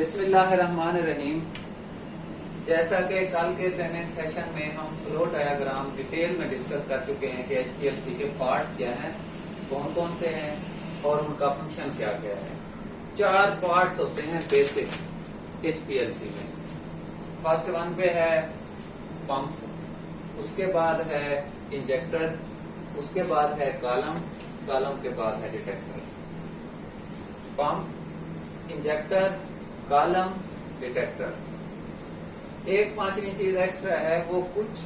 बिस्मिल्लाहिर्रहमानिर्रहीम। जैसा कि कल के ट्रेनिंग सेशन में हम फ्लो डायग्राम डिटेल में डिस्कस कर चुके हैं कि एचपीएलसी के पार्ट्स क्या हैं, कौन कौन से हैं और उनका फंक्शन क्या क्या है। 4 पार्ट्स होते हैं बेसिक एचपीएलसी में। फर्स्ट वन पे है पंप, उसके बाद है इंजेक्टर, उसके बाद है कॉलम, कॉलम के बाद है detector. Pump, injector, column, detector. एक 5वीं चीज एक्स्ट्रा है, वो कुछ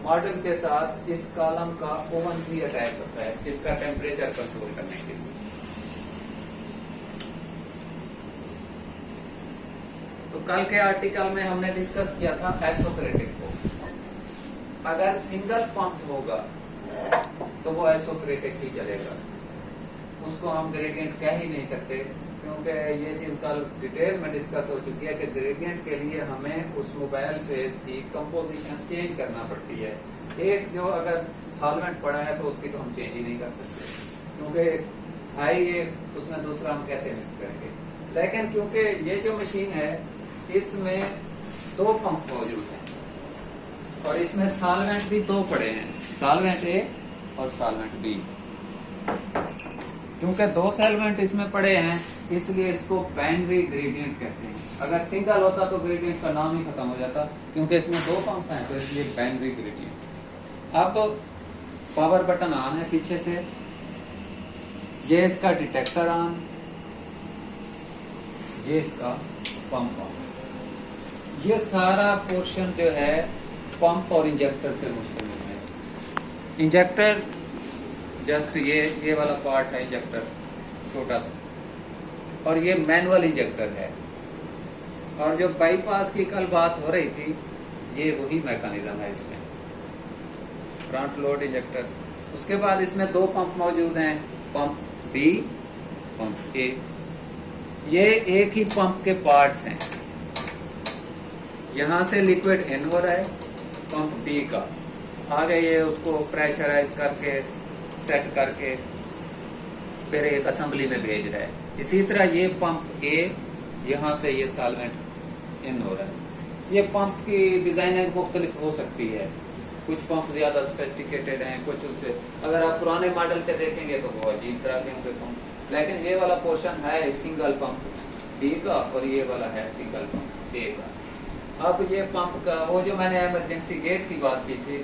मॉडल के साथ इस कॉलम का ओवन भी अटैच होता है, इसका टेम्परेचर कंट्रोल करने के लिए। तो कल के आर्टिकल में हमने डिस्कस किया था आइसोक्रेटिक को। अगर सिंगल पंप होगा तो वो आइसोक्रेटिक ही चलेगा, उसको हम ग्रेडियंट कह ही नहीं सकते, क्योंकि ये चीज कल डिटेल में डिस्कस हो चुकी है कि ग्रेडियंट के लिए हमें उस मोबाइल फेज की कंपोजिशन चेंज करना पड़ती है। एक जो अगर सॉल्वेंट पड़ा है तो उसकी तो हम चेंज ही नहीं कर सकते, क्योंकि हाई एक उसमें दूसरा हम कैसे मिक्स करेंगे। लेकिन क्योंकि ये जो मशीन है इसमें 2 पंप मौजूद हैं और इसमें सॉल्वेंट भी 2 पड़े हैं, सॉल्वेंट ए और सॉल्वेंट बी। क्योंकि 2 सॉल्वेंट इसमें पड़े हैं इसलिए इसको बाइनरी ग्रेडियंट कहते हैं। अगर सिंगल होता तो ग्रेडियंट का नाम ही खत्म हो जाता, क्योंकि इसमें 2 पंप हैं तो इसलिए बाइनरी ग्रेडियंट। अब पावर बटन ऑन है पीछे से, ये इसका डिटेक्टर ऑन, ये इसका पंप ऑन। ये सारा पोर्शन जो है पंप और इंजेक्टर पे मुश्तमिल है। इंजेक्टर जस्ट ये वाला पार्ट है इंजेक्टर, छोटा सा, और ये मैनुअल इंजेक्टर है। और जो बाईपास की कल बात हो रही थी ये वही मैकेनिज्म है इसमें, फ्रंट लोड इंजेक्टर। उसके बाद इसमें 2 पंप मौजूद हैं, पंप बी, पंप ए। ये एक ही पंप के पार्ट्स हैं। यहां से लिक्विड इन हो रहा है पंप बी का, आगे ये उसको प्रेशराइज करके सेट करके फिर एक असेंबली में भेज रहा है। इसी तरह ये पंप ए, यहाँ से ये सॉल्वेंट इन हो रहा है। ये पंप की डिजाइनिंग मुख्तलिफ हो सकती है, कुछ पंप ज्यादा सोफिस्टिकेटेड हैं, कुछ उससे अगर आप पुराने मॉडल के देखेंगे तो वो अजीब तरह के होंगे पंप। लेकिन ये वाला पोर्शन है सिंगल पंप बी का और ये वाला है सिंगल पंप ए का। अब ये पंप का वो जो मैंने इमरजेंसी गेट की बात की थी,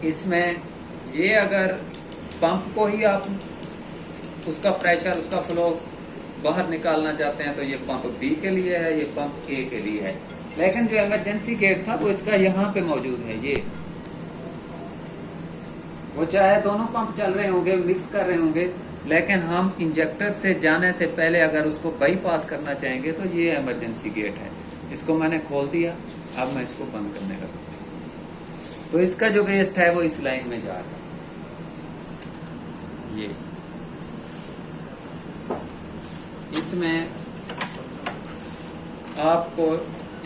इसमें ये अगर पंप को ही आप उसका प्रेशर, उसका फ्लो बाहर निकालना चाहते हैं तो ये पंप बी के लिए है, ये पंप ए के लिए है। लेकिन जो इमरजेंसी गेट था वो इसका यहाँ पे मौजूद है। ये वो चाहे दोनों पंप चल रहे होंगे, मिक्स कर रहे होंगे, लेकिन हम इंजेक्टर से जाने से पहले अगर उसको बाईपास करना चाहेंगे तो ये इमरजेंसी गेट है। इसको मैंने खोल दिया, अब मैं इसको बंद करने लगा तो इसका जो वेस्ट है वो इस लाइन में जा रहा है। ये इसमें आपको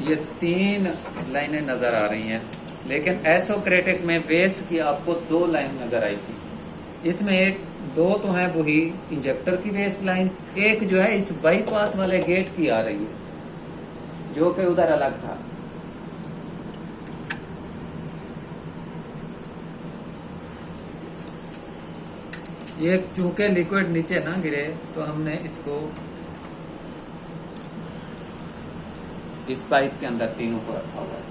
ये 3 लाइनें नजर आ रही हैं, लेकिन आइसोक्रेटिक में वेस्ट की आपको 2 लाइन नजर आई थी। इसमें 2 तो है वही इंजेक्टर की वेस्ट लाइन, एक जो है इस बाईपास वाले गेट की आ रही है जो कि उधर अलग था। ये चूंकि लिक्विड नीचे ना गिरे तो हमने इसको इस पाइप के अंदर तीनों को रखा हुआ है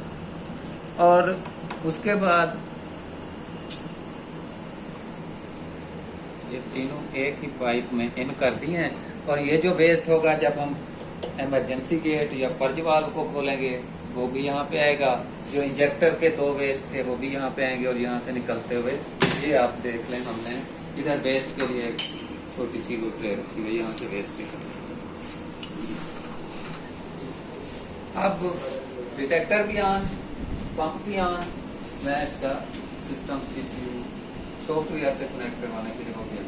और उसके बाद ये तीनों एक ही पाइप में इन कर दिए हैं। और ये जो वेस्ट होगा जब हम इमरजेंसी गेट या फर्ज वाल्व को खोलेंगे वो भी यहाँ पे आएगा। जो इंजेक्टर के 2 वेस्ट थे वो भी यहाँ पे आएंगे और यहाँ से निकलते हुए ये आप देख लें, हमने इधर वेस्ट के लिए एक छोटी सी ट्रे रखी हुई, यहाँ से वेस्ट निकल। अब डिटेक्टर भी ऑन, पंप भी ऑन। मैं इसका सिस्टम CPU सॉफ्टवेयर से कनेक्ट करवाने के लिए हो गया।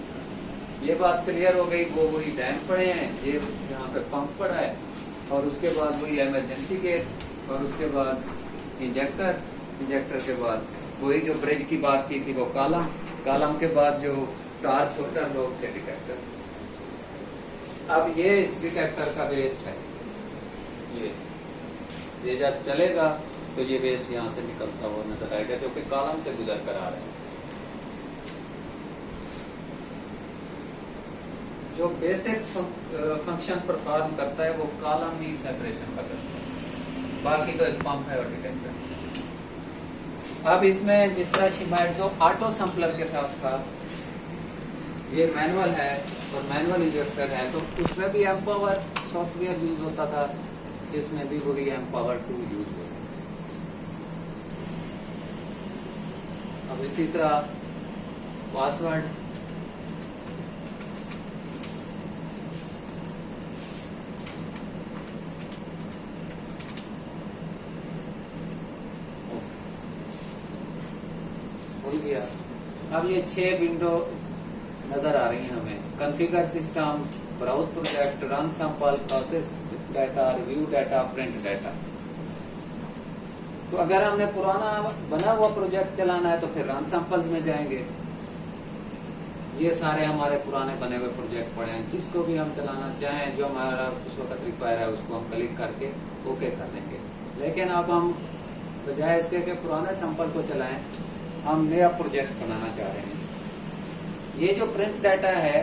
ये बात क्लियर हो गई। वो वही डैम पड़े हैं, ये यहाँ पे पंप पड़ा है और उसके बाद वही इमरजेंसी गेट और उसके बाद इंजेक्टर, इंजेक्टर के बाद वही जो ब्रिज की बात की थी वो कॉलम, कॉलम के बाद जो टार्च होल्डर लोग थे डिटेक्टर। अब ये इस डिटेक्टर का वेस्ट है, ये जब चलेगा तो ये वेस्ट यहाँ से निकलता हुआ नजर आएगा, जो कि कॉलम से गुजर कर आ रहे हैं। जो बेसिक फंक्शन परफॉर्म करता है वो कॉलम ही सेपरेशन का करता है, बाकी तो एक पंप है और डिटेक्टर। अब इसमें जिस तरह शिमाइट्सो ऑटो सैंपलर के साथ साथ ये मैनुअल है और मैनुअल इंजेक्टर है, तो उसमें भी एम्पावर सॉफ्टवेयर यूज होता था, इसमें भी वही एम्पावर 2 यूज होता है। अब इसी तरह पासवर्ड, भूल गया। अब ये 6 विंडो नजर आ रही हैं हमें, configure system, browse project, run sample, process data, review data, print data. तो अगर हमने पुराना बना हुआ प्रोजेक्ट चलाना है तो फिर रन सैंपल्स में जाएंगे। ये सारे हमारे पुराने बने हुए प्रोजेक्ट पड़े हैं, जिसको भी हम चलाना चाहें, जो हमारा उस वक्त रिक्वायर है उसको हम क्लिक करके ओके कर देंगे। लेकिन अब हम बजाय इसके कि पुराने सैंपल को चलाएं, हम नया प्रोजेक्ट बनाना चाह रहे हैं। ये जो प्रिंट डाटा है,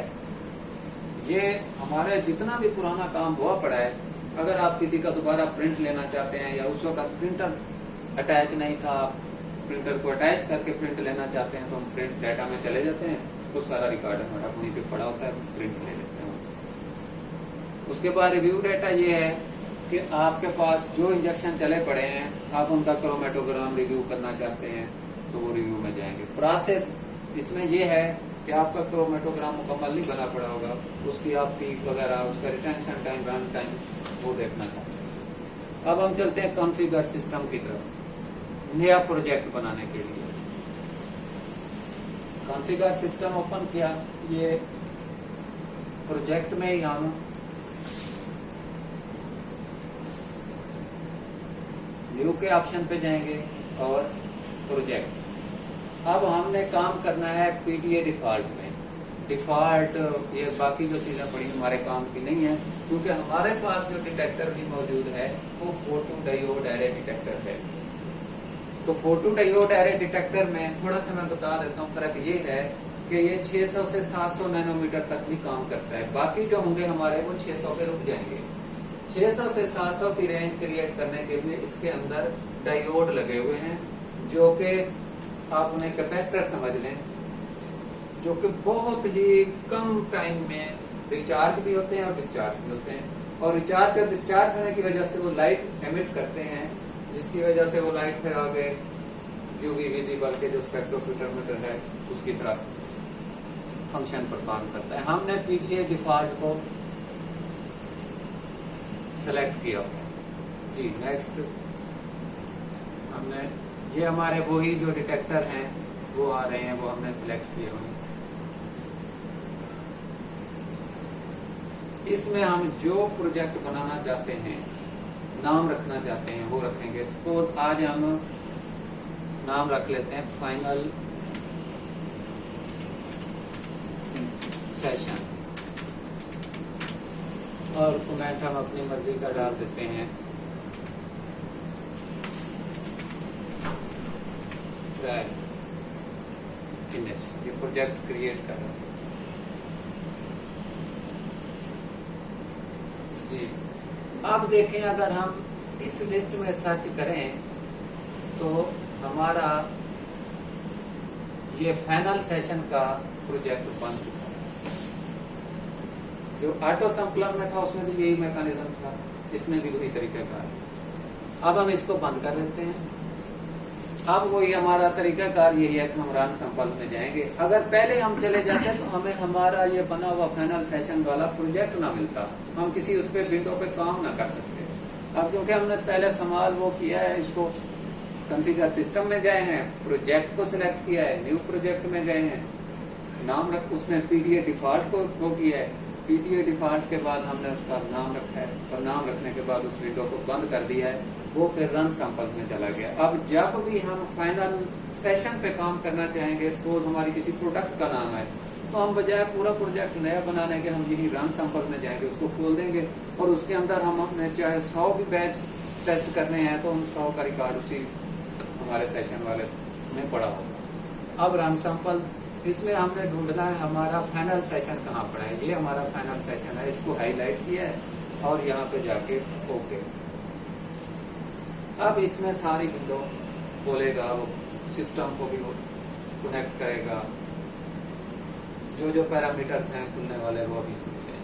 ये हमारे जितना भी पुराना काम हुआ पड़ा है, अगर आप किसी का दोबारा प्रिंट लेना चाहते हैं या उस वक्त प्रिंटर अटैच नहीं था, प्रिंटर को अटैच करके प्रिंट लेना चाहते हैं, तो हम प्रिंट डाटा में चले जाते हैं, तो सारा रिकॉर्ड हमारा वहीं पे पड़ा होता है, प्रिंट ले लेते हैं उससे। उसके बाद रिव्यू डाटा ये है कि आपके पास जो इंजेक्शन चले पड़े हैं, आप उनका क्रोमेटोग्राम रिव्यू करना चाहते हैं तो वो रिव्यू में जाएंगे। प्रोसेस इसमें ये है कि आपका क्रोमेटोग्राम मुकम्मल नहीं बना पड़ा होगा, उसकी आप पीक वगैरह, उसका रिटेंशन टाइम, रन टाइम, वो देखना था। अब हम चलते हैं कॉन्फ़िगर सिस्टम की तरफ, नया प्रोजेक्ट बनाने के लिए। कॉन्फ़िगर सिस्टम ओपन किया, ये प्रोजेक्ट में ही हम न्यू के ऑप्शन पे जाएंगे और प्रोजेक्ट। अब हमने काम करना है पीडीए डिफॉल्ट में। डिफॉल्ट ये बाकी जो चीजें पड़ी हमारे काम की नहीं है, क्योंकि हमारे पास जो डिटेक्टर भी मौजूद है वो फोटो डायोड एरे डिटेक्टर है। तो फोटो डायोड एरे डिटेक्टर में थोड़ा सा मैं बता देता हूँ, फर्क ये है कि ये 600 से 700 नैनोमीटर तक भी काम करता है। बाकी जो होंगे हमारे वो 600 पे रुक जाएंगे। 600 से 700 की रेंज क्रिएट करने के लिए इसके अंदर डायोड लगे हुए हैं, जो कि आप उन्हें कैपेसिटर समझ लें, जो कि बहुत ही कम टाइम में रिचार्ज भी होते हैं और डिस्चार्ज भी होते हैं। और रिचार्ज और डिस्चार्ज होने की वजह से वो लाइट एमिट करते हैं, जिसकी वजह से वो लाइट फिर आगे यूवी विजिबल के जो स्पेक्ट्रोमीटर है उसकी तरह फंक्शन परफॉर्म करता है। हमने पीडीए डिफॉल्ट को सेलेक्ट किया जी। नेक्स्ट हमने ये हमारे वही जो डिटेक्टर हैं वो आ रहे हैं, वो हमने सिलेक्ट किए हुए। इसमें हम जो प्रोजेक्ट बनाना चाहते हैं, नाम रखना चाहते हैं, वो रखेंगे। सपोज आज हम नाम रख लेते हैं फाइनल सेशन, और कमेंट हम अपनी मर्जी का डाल देते हैं। ये प्रोजेक्ट क्रिएट कर रहा है जी। अब देखें, अगर हम इस लिस्ट में सर्च करें तो हमारा ये फाइनल सेशन का प्रोजेक्ट बन चुका है। जो ऑटो सैंपलर में था उसमें भी यही मैकेनिज्म था, इसमें भी वही तरीका का है। अब हम इसको बंद कर देते हैं। अब वही हमारा तरीकाकार यही है कि हम रन सैंपल में जाएंगे। अगर पहले हम चले जाते तो हमें हमारा ये बना हुआ फाइनल सेशन वाला प्रोजेक्ट ना मिलता, हम किसी उस पे विंडो पे काम ना कर सकते। अब क्योंकि हमने पहले सवाल वो किया है, इसको कॉन्फ़िगर सिस्टम में गए हैं, प्रोजेक्ट को सिलेक्ट किया है, न्यू प्रोजेक्ट में गए हैं, नाम रख, उसमें पीडीए डिफॉल्ट को वो किया है, पीडीए डिफॉल्ट के बाद हमने उसका नाम रखा है, और नाम रखने के बाद उस विंडो को बंद कर दिया है, वो फिर रन सैंपल में चला गया। अब जब भी हम फाइनल सेशन पे काम करना चाहेंगे, सपोज हमारी किसी प्रोडक्ट का नाम है, तो हम बजाय पूरा प्रोजेक्ट नया बनाने के हम यही रन सैंपल में जाएंगे, उसको खोल देंगे और उसके अंदर हम अपने चाहे 100 भी बैच टेस्ट करने हैं तो हम 100 का रिकॉर्ड उसी हमारे सेशन वाले में पड़ा होगा। अब रन सैंपल, इसमें हमने ढूंढना है हमारा फाइनल सेशन कहाँ पड़ा है। ये हमारा फाइनल सेशन है, इसको हाईलाइट किया है और यहाँ पे जाके ओके। अब इसमें सारी विंडो खोलेगा, वो सिस्टम को भी वो कनेक्ट करेगा, जो जो पैरामीटर्स हैं खुलने वाले वो भी खुलते हैं।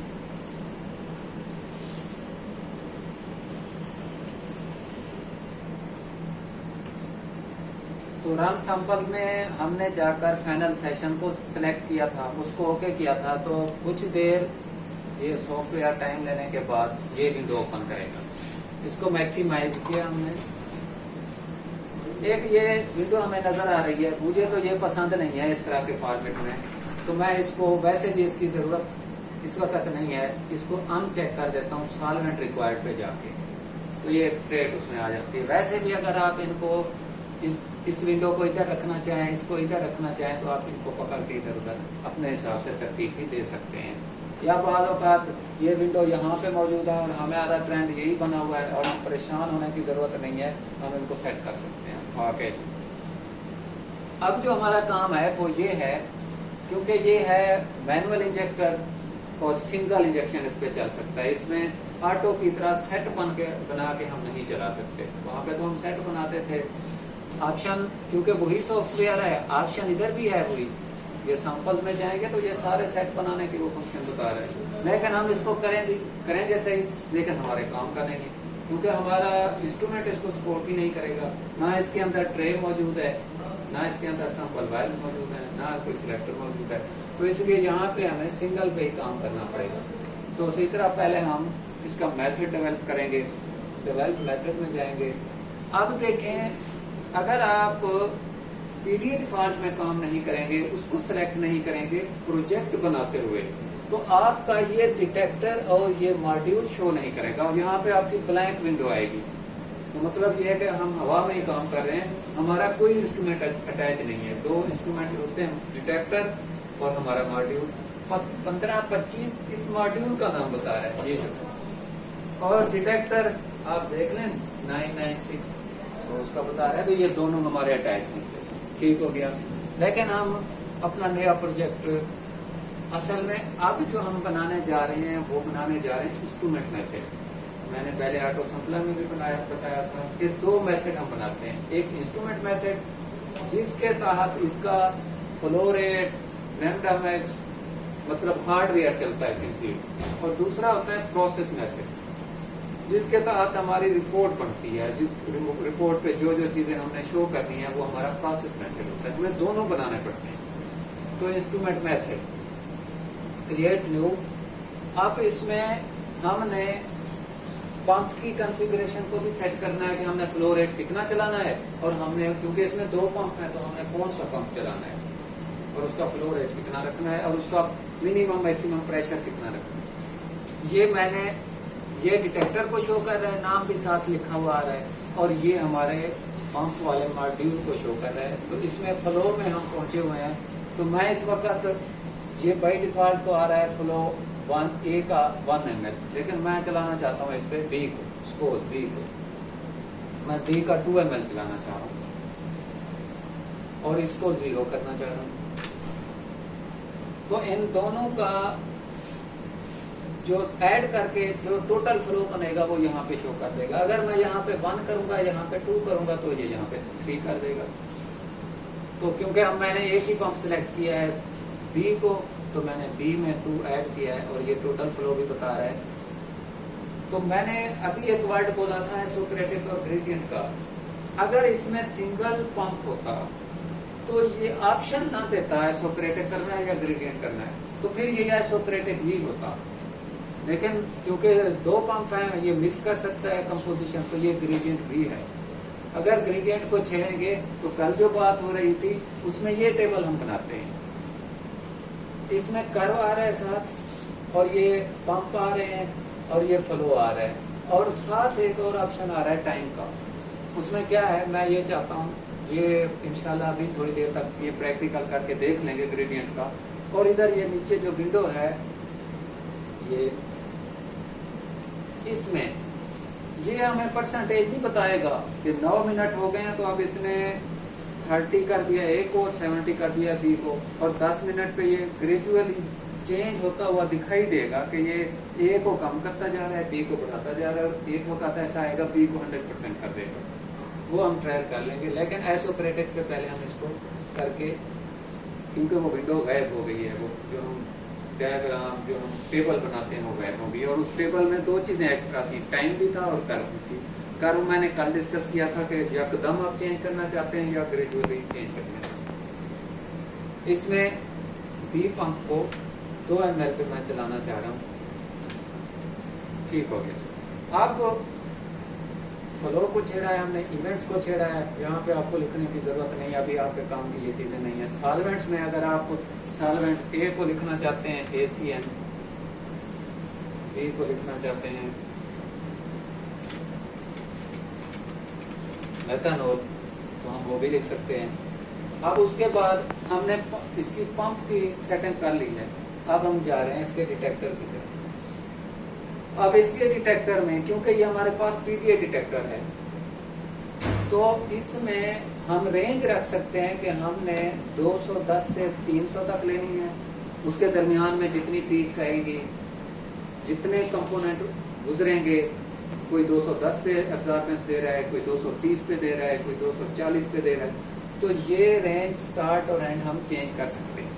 तो रन सैंपल में हमने जाकर फाइनल सेशन को सिलेक्ट किया था, उसको ओके किया था, तो कुछ देर ये सॉफ्टवेयर टाइम लेने के बाद ये विंडो ओपन करेगा। इसको मैक्सिमाइज किया हमने। एक ये विंडो हमें नजर आ रही है, मुझे तो ये पसंद नहीं है इस तरह के फॉर्मेट में, तो मैं इसको वैसे भी इसकी जरूरत इस वक्त नहीं है, इसको अनचेक कर देता हूँ सॉल्वेंट रिक्वायर्ड पे जाके, तो ये एक स्ट्रेट उसमें आ जाती है। वैसे भी अगर आप इनको इस विंडो को इधर रखना चाहें, इसको इधर रखना चाहें, तो आप इनको पकड़ के इधर उधर अपने हिसाब से तरतीब भी दे सकते हैं। या बाद औकात ये विंडो यहाँ पे मौजूद है और हमारा ट्रेंड यही बना हुआ है और हम परेशान होने की जरूरत नहीं है, हम इनको सेट कर सकते हैं। ओके, अब जो हमारा काम है वो ये है, क्योंकि ये है मैनुअल इंजेक्टर और सिंगल इंजेक्शन इस पे चल सकता है, इसमें ऑटो की तरह सेट बना के हम नहीं चला सकते। वहाँ पे तो हम सेट बनाते थे ऑप्शन, क्योंकि वही सॉफ्टवेयर है, ऑप्शन इधर भी है वही। ये सैंपल में जाएंगे तो ये सारे सेट बनाने के वो फंक्शन बता रहे हैं, लेकिन हम इसको करेंगे सही, लेकिन हमारे काम का नहीं है, क्योंकि हमारा इंस्ट्रूमेंट इसको सपोर्ट ही नहीं करेगा। ना इसके अंदर ट्रे मौजूद है, ना इसके अंदर सैंपल वाइल मौजूद है, ना कोई सिलेक्टर मौजूद है, तो इसलिए यहाँ पे हमें सिंगल पे ही काम करना पड़ेगा। तो उसी तरह पहले हम इसका मेथड डेवलप करेंगे, डेवलप मेथड में जाएंगे। अब देखें, अगर आप पीडीए डिफॉल्ट में काम नहीं करेंगे, उसको सिलेक्ट नहीं करेंगे प्रोजेक्ट बनाते हुए, तो आपका ये डिटेक्टर और ये मॉड्यूल शो नहीं करेगा और यहाँ पे आपकी ब्लैंक विंडो आएगी। तो मतलब ये है कि हम हवा में ही काम कर रहे हैं, हमारा कोई इंस्ट्रूमेंट अटैच नहीं है। दो इंस्ट्रूमेंट होते हैं, डिटेक्टर और हमारा मॉड्यूल। 15-25 इस मॉड्यूल का नाम बता रहा है ये जो, और डिटेक्टर आप देख लें 996, तो उसका बता रहा है कि ये दोनों हमारे अटैच हैं। ठीक हो गया। लेकिन हम अपना नया प्रोजेक्ट असल में अब जो हम बनाने जा रहे हैं वो बनाने जा रहे हैं इंस्ट्रूमेंट मेथड। मैंने पहले ऑटो सैंपलर में भी बताया था कि 2 मेथड हम बनाते हैं, एक इंस्ट्रूमेंट मेथड जिसके तहत इसका फ्लो रेट, रैंडम मतलब हार्डवेयर चलता है सिंपली, और दूसरा होता है प्रोसेस मेथड जिसके तहत हमारी रिपोर्ट बनती है, जिस रिपोर्ट पे जो जो चीजें हमने शो करनी है वो हमारा प्रोसेस मेथड होता है। हमें दोनों बनाने पड़ते हैं। तो इंस्ट्रूमेंट मेथड क्रिएट न्यू, अब इसमें हमने पंप की कॉन्फ़िगरेशन को भी सेट करना है कि हमने फ्लो रेट कितना चलाना है, और हमने क्योंकि इसमें 2 पंप है तो हमने कौन सा पंप चलाना है और उसका फ्लो रेट कितना रखना है और उसका मिनिमम मैक्सिमम प्रेशर कितना रखना है। ये मैंने ये डिटेक्टर को शो कर रहा है, नाम भी साथ लिखा हुआ आ रहा है, और ये हमारे पंप वाले मॉड्यूल को शो कर रहा है। तो इसमें फ्लो में हम पहुंचे हुए हैं। तो मैं इस वक्त ये बाई डिफॉल्ट तो आ रहा है फ्लो 1A का 1 ml, लेकिन मैं चलाना चाहता हूँ इस पे B को, स्कोर B को, मैं B का 2 ml चलाना चाह रहा हूँ और इसको 0 करना चाह रहा हूँ। तो इन दोनों का जो ऐड करके जो टोटल फ्लो बनेगा वो यहाँ पे शो कर देगा। अगर मैं यहाँ पे 1 करूंगा, यहाँ पे 2 करूंगा, तो ये यहाँ पे 3 कर देगा। तो क्योंकि अब मैंने एक ही पंप सिलेक्ट किया है B को, तो मैंने B में 2 ऐड किया है और ये टोटल फ्लो भी बता रहा है। तो मैंने अभी एक वर्ड बोला था आइसोक्रेटिक और ग्रेडियंट का, अगर इसमें सिंगल पंप होता तो ये ऑप्शन ना देता आइसोक्रेटिक करना है या ग्रेडियंट करना है, तो फिर ये आइसोक्रेटिक ही होता। लेकिन क्योंकि 2 पंप हैं, ये मिक्स कर सकता है कंपोजिशन, तो ये ग्रेडियंट भी है। अगर ग्रेडियंट को छेड़ेंगे तो कल जो बात हो रही थी उसमें ये टेबल हम बनाते हैं, इसमें कर्व आ रहा है साथ, और ये पंप आ रहे हैं और ये फ्लो आ रहा है, और साथ एक और ऑप्शन आ रहा है टाइम का। उसमें क्या है, मैं ये चाहता हूँ, ये इंशाल्लाह अभी थोड़ी देर तक ये प्रैक्टिकल करके देख लेंगे ग्रेडियंट का, और इधर ये नीचे जो विंडो है ये, इसमें ये हमें परसेंटेज नहीं बताएगा कि 9 मिनट हो गए हैं तो अब इसने 30 कर दिया ए को और 70 कर दिया बी को, और 10 मिनट पे ये ग्रेजुअली चेंज होता हुआ दिखाई देगा कि ये ए को कम करता जा रहा है, बी को बढ़ाता जा रहा है, और एक वक्त ऐसा आएगा बी को 100% कर देगा। वो हम ट्रायल कर लेंगे, लेकिन एस ऑपरेटेड पे पहले हम इसको करके, क्योंकि वो विंडो गायब हो गई है, वो जो हम डायग्राम जो हम टेबल बनाते हैं वो गायब हो गई, और उस टेबल में 2 चीज़ें एक्स्ट्रा थी, टाइम भी था और कर्व भी थी। कर्व मैंने कल डिस्कस किया था कि यकदम आप चेंज करना चाहते हैं या ग्रेजुअली चेंज करना चाहते हैं। इसमें बी पंप को 2 ml पे मैं चलाना चाह रहा हूँ, ठीक हो गया। अब फ्लो को छेड़ा है हमने, इवेंट्स को छेड़ा है, यहाँ पे आपको लिखने की जरूरत नहीं है, अभी आपके काम की ये चीज़ें नहीं है। सॉल्वेंट्स में अगर आप सॉल्वेंट ए को लिखना चाहते हैं ACN, बी को लिखना चाहते हैं मेथनॉल, तो हम वो भी लिख सकते हैं। अब उसके बाद हमने इसकी पंप की सेटिंग कर ली है, अब हम जा रहे हैं इसके डिटेक्टर की तरफ। अब इसके डिटेक्टर में, क्योंकि ये हमारे पास PDA डिटेक्टर है, तो इसमें हम रेंज रख सकते हैं कि हमने 210 से 300 तक लेनी है। उसके दरमियान में जितनी पीक्स आएगी, जितने कंपोनेंट गुजरेंगे, कोई 210 पे एब्जॉर्बेंस दे रहा है, कोई 230 पे दे रहा है, कोई 240 पे दे रहा है, तो ये रेंज स्टार्ट और एंड हम चेंज कर सकते हैं।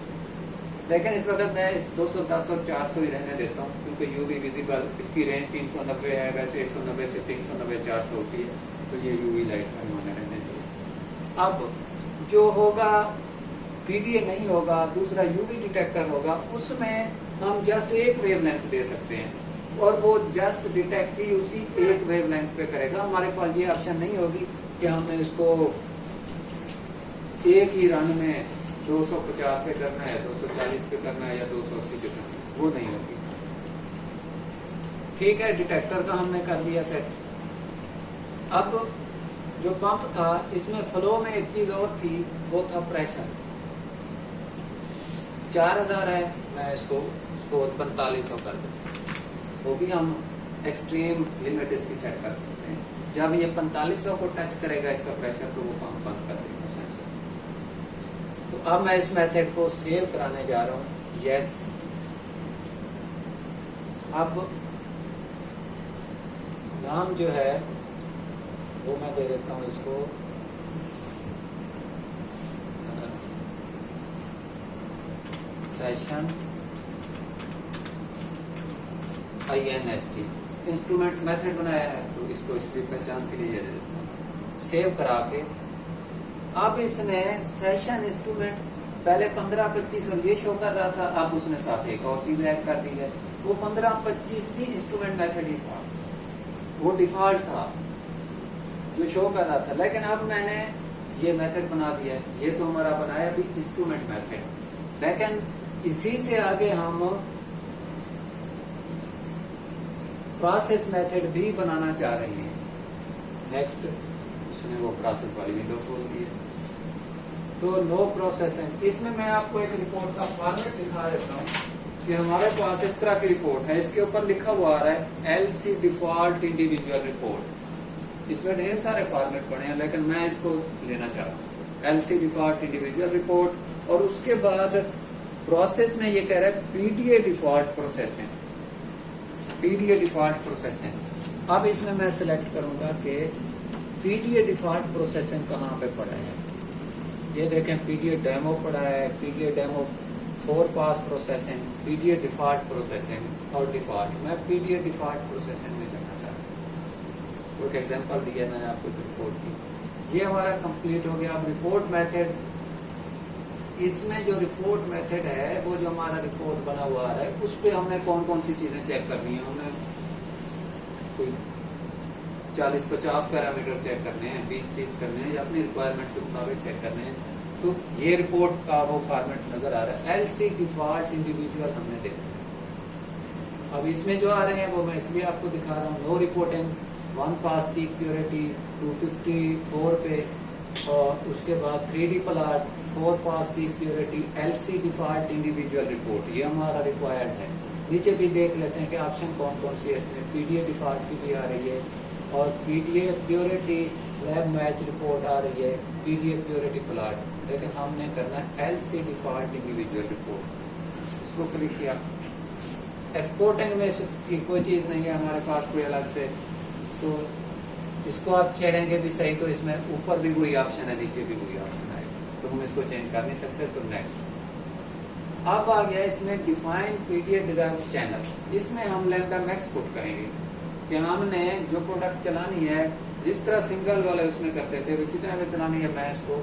लेकिन इस वक्त मैं इस 210 और 400 ही रहने देता हूँ, क्योंकि UV विजिबल इसकी रेंज 390 है, वैसे 190 से 390 400 होती है, तो ये UV लाइट का होने रहने चाहिए। अब जो होगा PDA नहीं होगा, दूसरा UV डिटेक्टर होगा, उसमें हम जस्ट एक वेवलेंथ दे सकते हैं, और वो जस्ट डिटेक्ट ही उसी एक वेवलेंथ पे करेगा। हमारे पास ये ऑप्शन नहीं होगी कि हमने इसको एक ही रन में 250 पे करना है, 240 पे करना है या 280 पे करना है, वो नहीं होगी। ठीक है, डिटेक्टर का हमने कर लिया सेट। अब जो पंप था, इसमें फ्लो में एक चीज और थी, वो था प्रेशर। 4000 है, मैं इसको 4500 कर दूं, वो भी हम एक्सट्रीम लिमिट इसकी सेट कर सकते हैं। जब ये 4500 को टच करेगा इसका प्रेशर, तो वो पंप बंद कर देगा सेंसर। तो अब मैं इस मेथड को सेव कराने जा रहा हूँ, यस। अब नाम जो है वो मैं दे देता हूँ इसको सेशन INST। इंस्ट्रूमेंट मेथड बनाया है, तो इसको इसकी पहचान के लिए दे देता हूँ। सेव करा के अब इसने सेशन इंस्ट्रूमेंट पहले 15-25 और ये शो कर रहा था, अब उसने साथ एक और चीज ऐड कर दी है। वो 15-25 भी इंस्ट्रूमेंट मेथड ही था, वो डिफॉल्ट था जो शो कर रहा था, लेकिन अब मैंने ये मेथड बना दिया है। ये तो हमारा बनाया भी इंस्ट्रूमेंट मेथड, लेकिन इसी से आगे हम प्रोसेस मेथड भी बनाना चाह रहे हैं। नेक्स्ट उसने वो प्रोसेस वाली विंडो खोल दी है, तो नो प्रोसेसिंग। इसमें मैं आपको एक रिपोर्ट का फॉर्मेट दिखा देता हूँ कि हमारे पास इस तरह की रिपोर्ट है। इसके ऊपर लिखा हुआ आ रहा है LC डिफॉल्ट इंडिविजुअल रिपोर्ट। इसमें ढेर सारे फॉर्मेट पड़े हैं, लेकिन मैं इसको लेना चाह रहा हूँ LC डिफॉल्ट इंडिविजुअल रिपोर्ट। और उसके बाद प्रोसेस में ये कह रहा है PDA default processing, PDA default processing. अब इसमें मैं सिलेक्ट करूंगा कि PDA डिफॉल्ट प्रोसेसिंग कहाँ पे पड़ा है। ये देखें, PDA डेमो पड़ा है, PDA डेमो 4 पास प्रोसेसिंग, PDA डिफॉल्ट प्रोसेसिंग और डिफॉल्ट। मैं PDA डिफॉल्ट प्रोसेसिंग में करना चाहता हूँ। एक एग्जांपल दिया मैंने आपको रिपोर्ट की। ये हमारा कंप्लीट हो गया। अब रिपोर्ट मेथड, इसमें जो रिपोर्ट मेथड है, वो जो हमारा रिपोर्ट बना हुआ है, उस पर हमने कौन कौन सी चीजें चेक करनी है। हमने कोई 40-50 पैरामीटर चेक करने हैं, 20-30 करने हैं, या अपनी रिक्वायरमेंट के मुताबिक चेक करने हैं। तो ये रिपोर्ट का वो फॉर्मेट नजर आ रहा है। LC डिफॉल्ट इंडिविजुअल हमने देखा। अब इसमें जो आ रहे हैं वो मैं इसलिए आपको दिखा रहा हूँ। No reporting, 1 pass peak purity, 254 पे और उसके बाद 3D plot, 4 pass peak purity, LC default individual report, ये हमारा रिक्वायर्ड है। नीचे भी देख लेते हैं कि ऑप्शन कौन कौन सी है इसमें। PDA डिफॉल्ट की भी आ रही है और PDA purity lab match report आ रही है, PDA प्योरिटी प्लॉट, लेकिन हमने करना है LC डिफॉल्ट इंडिविजुअल रिपोर्ट। इसको क्लिक किया। एक्सपोर्टिंग में की कोई चीज़ नहीं है हमारे पास कोई अलग से, तो इसको आप छेड़ेंगे भी सही तो इसमें ऊपर भी वही ऑप्शन है, नीचे भी वही ऑप्शन है, तो हम इसको चेंज कर नहीं सकते। तो नेक्स्ट। अब आ गया इसमें डिफाइन PDA डिराइव्ड चैनल। इसमें हम लैम्डा मैक्स पुट करेंगे कि हमने जो प्रोडक्ट चलानी है, जिस तरह सिंगल वाले उसमें करते थे, कितने में चलानी है, मैं इसको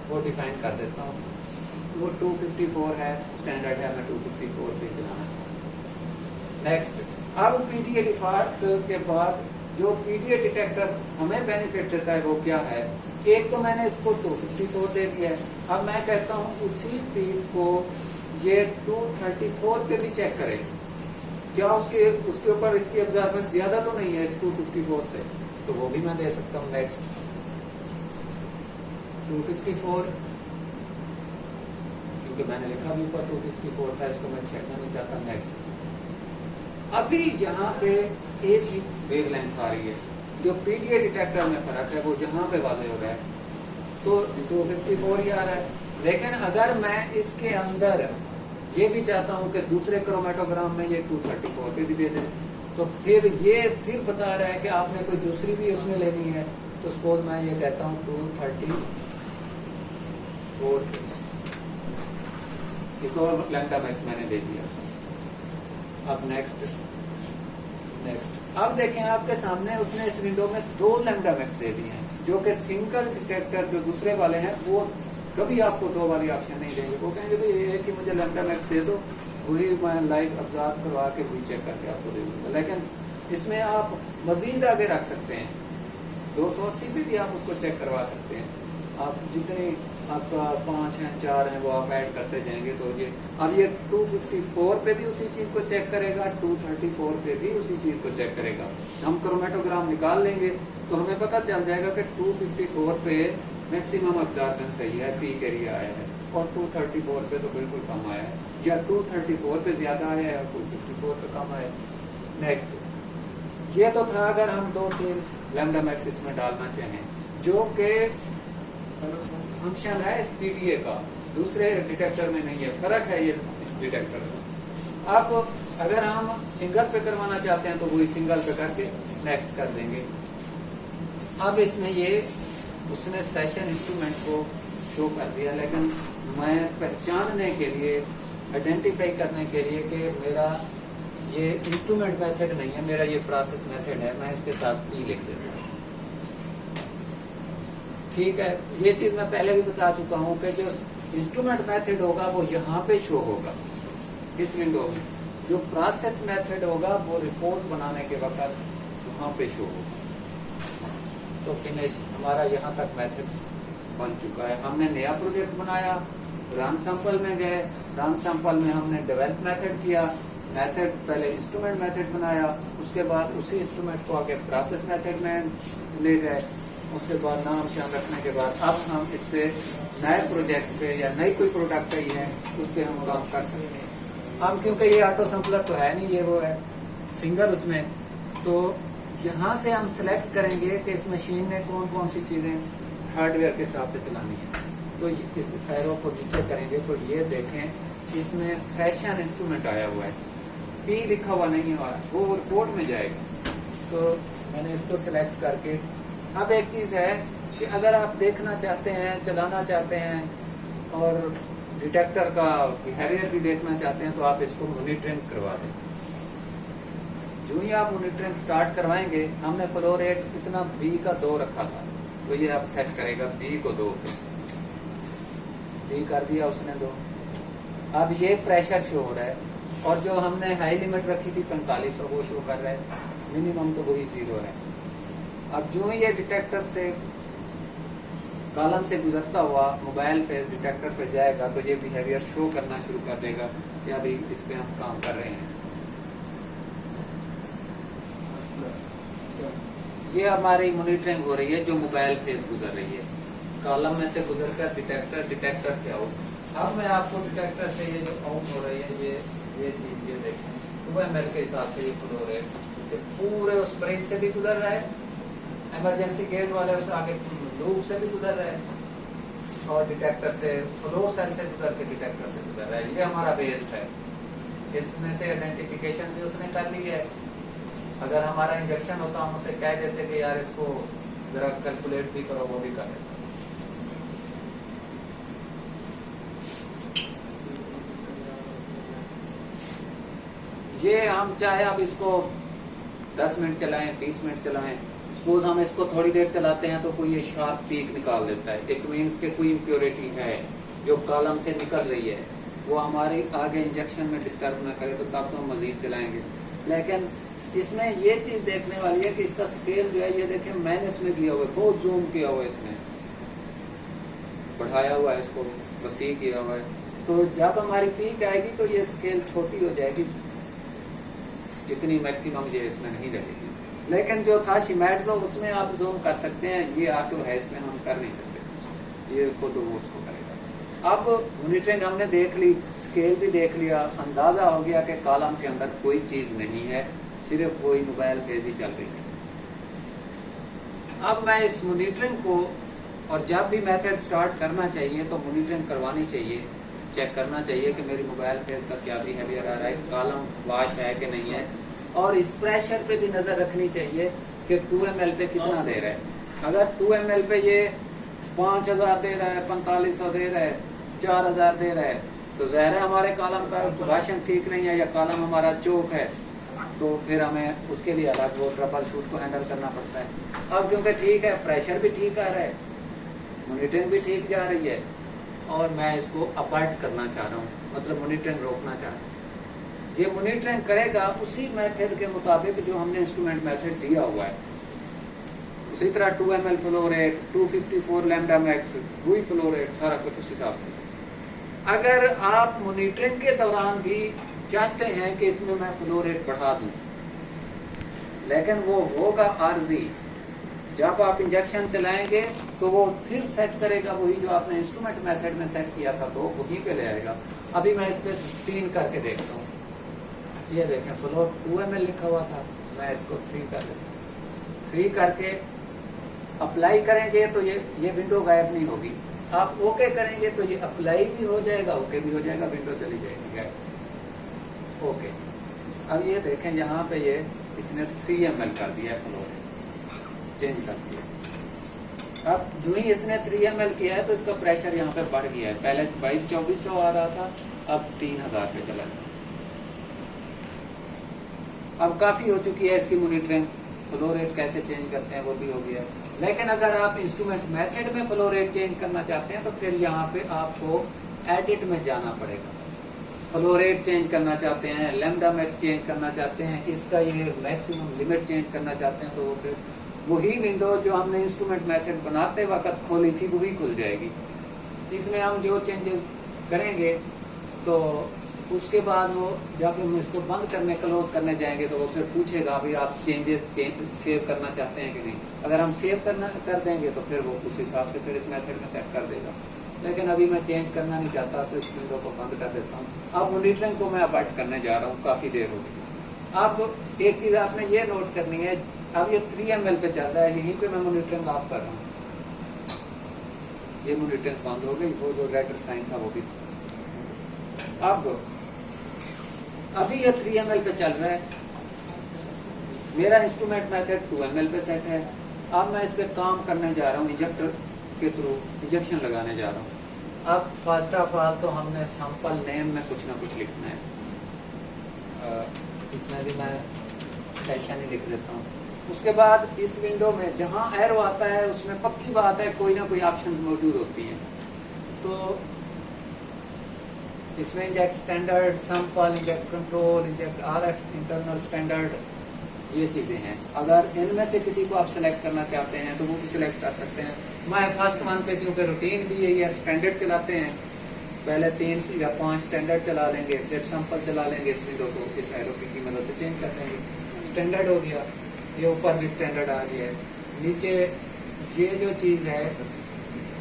वो डिफाइन कर देता हूँ। वो 254 है, स्टैंडर्ड है, मैं 254 पे चलाना चाहता हूँ। नेक्स्ट। अब PDA डिफॉल्ट के बाद जो PDA डिटेक्टर हमें बेनिफिट देता है वो क्या है। एक तो मैंने इसको 254 दे दिया है। अब मैं कहता हूँ उसी पीक को ये 234 पे भी चेक करें, क्या उसके ऊपर इसकी ऑब्जर्वेंस ज्यादा तो नहीं है इस 254 से, तो वो भी मैं दे सकता हूँ। नेक्स्ट। 254, क्योंकि मैंने लिखा भी ऊपर 254 था, इसको मैं छेड़ना नहीं चाहता। नेक्स्ट। अभी यहाँ पे एक ही वेवलेंथ आ रही है, जो PDA डिटेक्टर में फर्क है वो यहाँ पे वाले हो रहा है, तो 254 ही आ रहा है। लेकिन अगर मैं इसके अंदर ये भी चाहता हूँ कि दूसरे क्रोमेटोग्राम में ये 234 पे भी दे दे, तो फिर बता रहा है कि आपने कोई दूसरी भी उसमें लेनी है, तो सपोज मैं ये कहता हूँ 234 एक और लैम्डा मैक्स मैंने दे दिया। अब नेक्स्ट। अब देखें आपके सामने उसने इस विंडो में 2 लैम्डा मैक्स दे दिए हैं, जो कि सिंगल डिटेक्टर जो दूसरे वाले हैं वो कभी आपको 2 वाली ऑप्शन नहीं देंगे। वो कहेंगे भाई एक ही मुझे लैम्डा मैक्स दे दो, वही मैं लाइव ऑब्जर्व करवा के वही चेक करके आपको दे दूंगा। लेकिन इसमें आप मजीद आगे रख सकते हैं, 280 पे भी आप उसको चेक करवा सकते हैं। आप जितने आपका 5 हैं 4 हैं वो आप ऐड करते जाएंगे, तो ये अब ये 254 पे भी उसी चीज को चेक करेगा, 234 पे भी उसी चीज को चेक करेगा। हम क्रोमेटोग्राम निकाल लेंगे तो हमें पता चल जाएगा कि 254 पे मैक्सिमम ऑब्जर्वेंस सही है, पीक एरिया आया है, और 234 पे तो बिल्कुल कम आया है, या 234 पे ज्यादा आया है और 254 पे कम आया है। नेक्स्ट। ये तो था अगर हम 2-3 लैम्डा मैक्स इसमें डालना चाहें, जो के फंक्शन है इस PDA का, दूसरे डिटेक्टर में नहीं है, फर्क है ये इस डिटेक्टर में। अब अगर हम सिंगल पे करवाना चाहते हैं तो वही सिंगल पे करके नेक्स्ट कर देंगे। अब इसमें ये उसने सेशन इंस्ट्रूमेंट को शो कर दिया, लेकिन मैं पहचानने के लिए, आइडेंटिफाई करने के लिए कि मेरा ये इंस्ट्रूमेंट मेथड नहीं है, मेरा ये प्रोसेस मेथड है, मैं इसके साथ P लिख देता हूँ। ठीक है, ये चीज मैं पहले भी बता चुका हूँ कि जो इंस्ट्रूमेंट मेथड होगा वो यहाँ पे शो होगा इस विंडो में, जो प्रोसेस मेथड होगा वो रिपोर्ट बनाने के वक्त वहाँ पे शो होगा। तो फिनिश, हमारा यहाँ तक मेथड बन चुका है। हमने नया प्रोजेक्ट बनाया, रन सैंपल में गए, रन सैंपल में हमने डेवलप मेथड किया, मेथड पहले इंस्ट्रूमेंट मेथड बनाया, उसके बाद उसी इंस्ट्रूमेंट को आगे प्रोसेस मेथड में ले गए, उसके बाद नाम शाम रखने के बाद अब हम इस पे नए प्रोजेक्ट पे या नई कोई प्रोडक्ट ही है उस पर हम काम कर सकते हैं। अब क्योंकि ये ऑटो सैंपलर तो है नहीं, ये वो है सिंगल उसमें, तो यहाँ से हम सेलेक्ट करेंगे कि इस मशीन में कौन कौन सी चीज़ें हार्डवेयर के हिसाब से चलानी है। तो इस एरो को नीचे करेंगे तो ये देखें इसमें सेशन इंस्ट्रूमेंट आया हुआ है, P लिखा हुआ नहीं हुआ, वो रिपोर्ट में जाएगा। तो मैंने इसको सिलेक्ट करके, अब एक चीज़ है कि अगर आप देखना चाहते हैं, चलाना चाहते हैं और डिटेक्टर का बिहेवियर भी देखना चाहते हैं तो आप इसको मॉनिटरिंग करवा दें। जो ही आप मॉनिटरिंग स्टार्ट करवाएंगे, हमने फ्लो रेट कितना B का 2 रखा था, तो ये आप सेट करेगा B को 2 पे, B कर दिया उसने 2। अब ये प्रेशर शो हो रहा है, और जो हमने हाई लिमिट रखी थी 4500 वो शो कर रहा है, मिनिमम तो वही 0 है। अब जो ही ये डिटेक्टर से कॉलम से गुजरता हुआ मोबाइल फेस डिटेक्टर पे जाएगा तो ये बिहेवियर शो करना शुरू कर देगा कि अभी इस पे हम काम कर रहे हैं। ये हमारी मॉनिटरिंग हो रही है जो मोबाइल फेस गुजर रही है। कॉलम में से गुजर कर डिटेक्टर, डिटेक्टर से आउट। अब मैं आपको डिटेक्टर से ये जो आउट हो रही है ये चीज ये देखें, 2 ml के हिसाब से ये फ्लो रेट पूरे उस ब्रेक से भी गुजर रहा है, इमरजेंसी गेट वाले उस आगे लूप से भी गुजर रहा है, और डिटेक्टर से फ्लो सेल से गुजर के डिटेक्टर से गुजर रहा है। ये हमारा बेस्ड है, इसमें से आइडेंटिफिकेशन भी उसने कर ली है। अगर हमारा इंजेक्शन होता हम उसे कह देते कि यार इसको जरा कैलकुलेट भी करो, वो भी कर देता। ये हम चाहे अब इसको 10 मिनट चलाएं, 20 मिनट चलाएं, सपोज हम इसको थोड़ी देर चलाते हैं तो कोई ये शार्प पीक निकाल देता है, इट मीन्स के कोई इम्प्योरिटी है जो कॉलम से निकल रही है, वो हमारे आगे इंजेक्शन में डिस्टर्ब ना करे, तो तब तो हम मजीद चलाएंगे। लेकिन इसमें ये चीज देखने वाली है कि इसका स्केल जो है, ये देखें मैंने इसमें किया हुआ है, बहुत जूम किया हुआ है, इसने बढ़ाया हुआ है, इसको वसी किया हुआ है। तो जब हमारी पीक आएगी तो ये स्केल छोटी हो जाएगी, जितनी मैक्सिमम ये इसमें नहीं रहेगी। लेकिन जो था शिमैट्सो उसमें आप जूम कर सकते हैं, ये ऑटो है, इसमें हम कर नहीं सकते, ये खुद उसको करेगा। अब मॉनिटरिंग हमने देख ली, स्केल भी देख लिया, अंदाजा हो गया कि कॉलम के अंदर कोई चीज नहीं है, सिर्फ वही मोबाइल फेज ही चल रही है। अब मैं इस मॉनिटरिंग को, और जब भी मेथड स्टार्ट करना चाहिए तो मॉनिटरिंग करवानी चाहिए, चेक करना चाहिए कि मेरी मोबाइल फेज का क्या बिहेवियर आ रहा है, कॉलम वॉश है कि नहीं है, और इस प्रेशर पे भी नजर रखनी चाहिए कि 2 ml पे कितना दे रहा है। अगर 2 ml पे ये 5000 दे रहा है, 4500 दे रहा है, 4000 दे रहा है, तो ज़ाहिर है हमारे कॉलम का वाशन ठीक नहीं है, या कॉलम हमारा चोक है, तो फिर हमें उसके लिए अलग वो ट्रबल शूट को हैंडल करना पड़ता है। अब क्योंकि ठीक है, प्रेशर भी ठीक आ रहा है, मॉनिटरिंग भी ठीक जा रही है, और मैं इसको अपार्ट करना चाह रहा हूँ, मतलब मॉनिटरिंग रोकना चाह रहा हूँ। ये मॉनिटरिंग करेगा उसी मेथड के मुताबिक जो हमने इंस्ट्रूमेंट मेथड दिया हुआ है, उसी तरह 2 ml flow rate, 254 lambda max, वही फ्लो रेट, सारा कुछ उस हिसाब से। अगर आप मॉनिटरिंग के दौरान भी चाहते हैं कि इसमें मैं फ्लो रेट बढ़ा दूं, लेकिन वो होगा आर्जी, जब आप इंजेक्शन चलाएंगे तो वो फिर सेट करेगा वही जो आपने इंस्ट्रूमेंट मेथड में सेट किया था, तो वहीं पे ले आएगा। अभी मैं इस पे 3 करके देखता हूँ, ये देखें फ्लो 2 ml लिखा हुआ था, मैं इसको 3 कर लेता हूँ। 3 करके अप्लाई करेंगे तो ये विंडो गायब नहीं होगी, आप ओके करेंगे तो ये अप्लाई भी हो जाएगा, ओके भी हो जाएगा, विंडो चली जाएगी गायब। ओके, अब ये देखें यहाँ पे ये इसने 3 ml कर दिया है, फ्लो चेंज कर दिया। अब जो ही इसने 3 ml किया है तो इसका प्रेशर यहाँ पे बढ़ गया है, पहले 2200-2400 आ रहा था, अब 3000 पे चला गया। अब काफी हो चुकी है इसकी मॉनिटरिंग, फ्लो रेट कैसे चेंज करते हैं वो भी हो गया। लेकिन अगर आप इंस्ट्रूमेंट मेथड में फ्लो रेट चेंज करना चाहते हैं तो फिर यहाँ पे आपको एडिट में जाना पड़ेगा। फ्लो रेट चेंज करना चाहते हैं, लैम्डा मैक्स चेंज करना चाहते हैं, इसका ये मैक्सिमम लिमिट चेंज करना चाहते हैं, तो वो फिर वही विंडो जो हमने इंस्ट्रूमेंट मेथड बनाते वक्त खोली थी वही खुल जाएगी। इसमें हम जो चेंजेस करेंगे तो उसके बाद वो जब हम इसको बंद करने क्लोज करने जाएंगे तो वो फिर पूछेगा अभी आप चेंजेस सेव करना चाहते हैं कि नहीं। अगर हम सेव कर देंगे तो फिर वो उस हिसाब से फिर इस मेथड में सेट कर देगा। लेकिन अभी मैं चेंज करना नहीं चाहता तो इस विंडो को बंद कर देता हूँ। अब मॉनिटरिंग को मैं अबाइट करने जा रहा हूँ, काफ़ी देर हो गई। अब एक चीज़ आपने ये नोट करनी है, अब ये 3 ml पे चल रहा है, यहीं पे मैं मॉनिटरिंग ऑफ कर रहा हूँ, ये मॉनिटरिंग बंद हो गई, वो जो रेड साइन था वो भी। अब अभी ये 3 ml पे चल रहा है, मेरा इंस्ट्रूमेंट मेथड 2 ml पे सेट है। अब मैं इस पे काम करने जा रहा हूँ, इंजेक्टर के थ्रू इंजेक्शन लगाने जा रहा हूँ। अब फर्स्ट ऑफ ऑल तो हमने सैंपल नेम में कुछ ना कुछ लिखना है, इसमें भी मैं सेशन ही लिख देता हूँ। उसके बाद इस विंडो में जहाँ एरो आता है उसमें पक्की बात है कोई ना कोई ऑप्शन मौजूद होती हैं। तो इसमें inject standard, sample, inject control, inject RF internal standard, ये चीज़ें हैं। अगर इनमें से किसी को आप सिलेक्ट करना चाहते हैं तो वो भी सिलेक्ट कर सकते हैं। मैं फर्स्ट वन पे क्योंकि रूटीन भी यही है, स्टैंडर्ड चलाते हैं, पहले 3 या 5 स्टैंडर्ड चला लेंगे, फिर सैंपल चला लेंगे, इस विंडो को इस एरो की मदद से चेंज कर देंगे। स्टैंडर्ड हो गया, ये ऊपर भी स्टैंडर्ड आ गया है। नीचे ये जो चीज़ है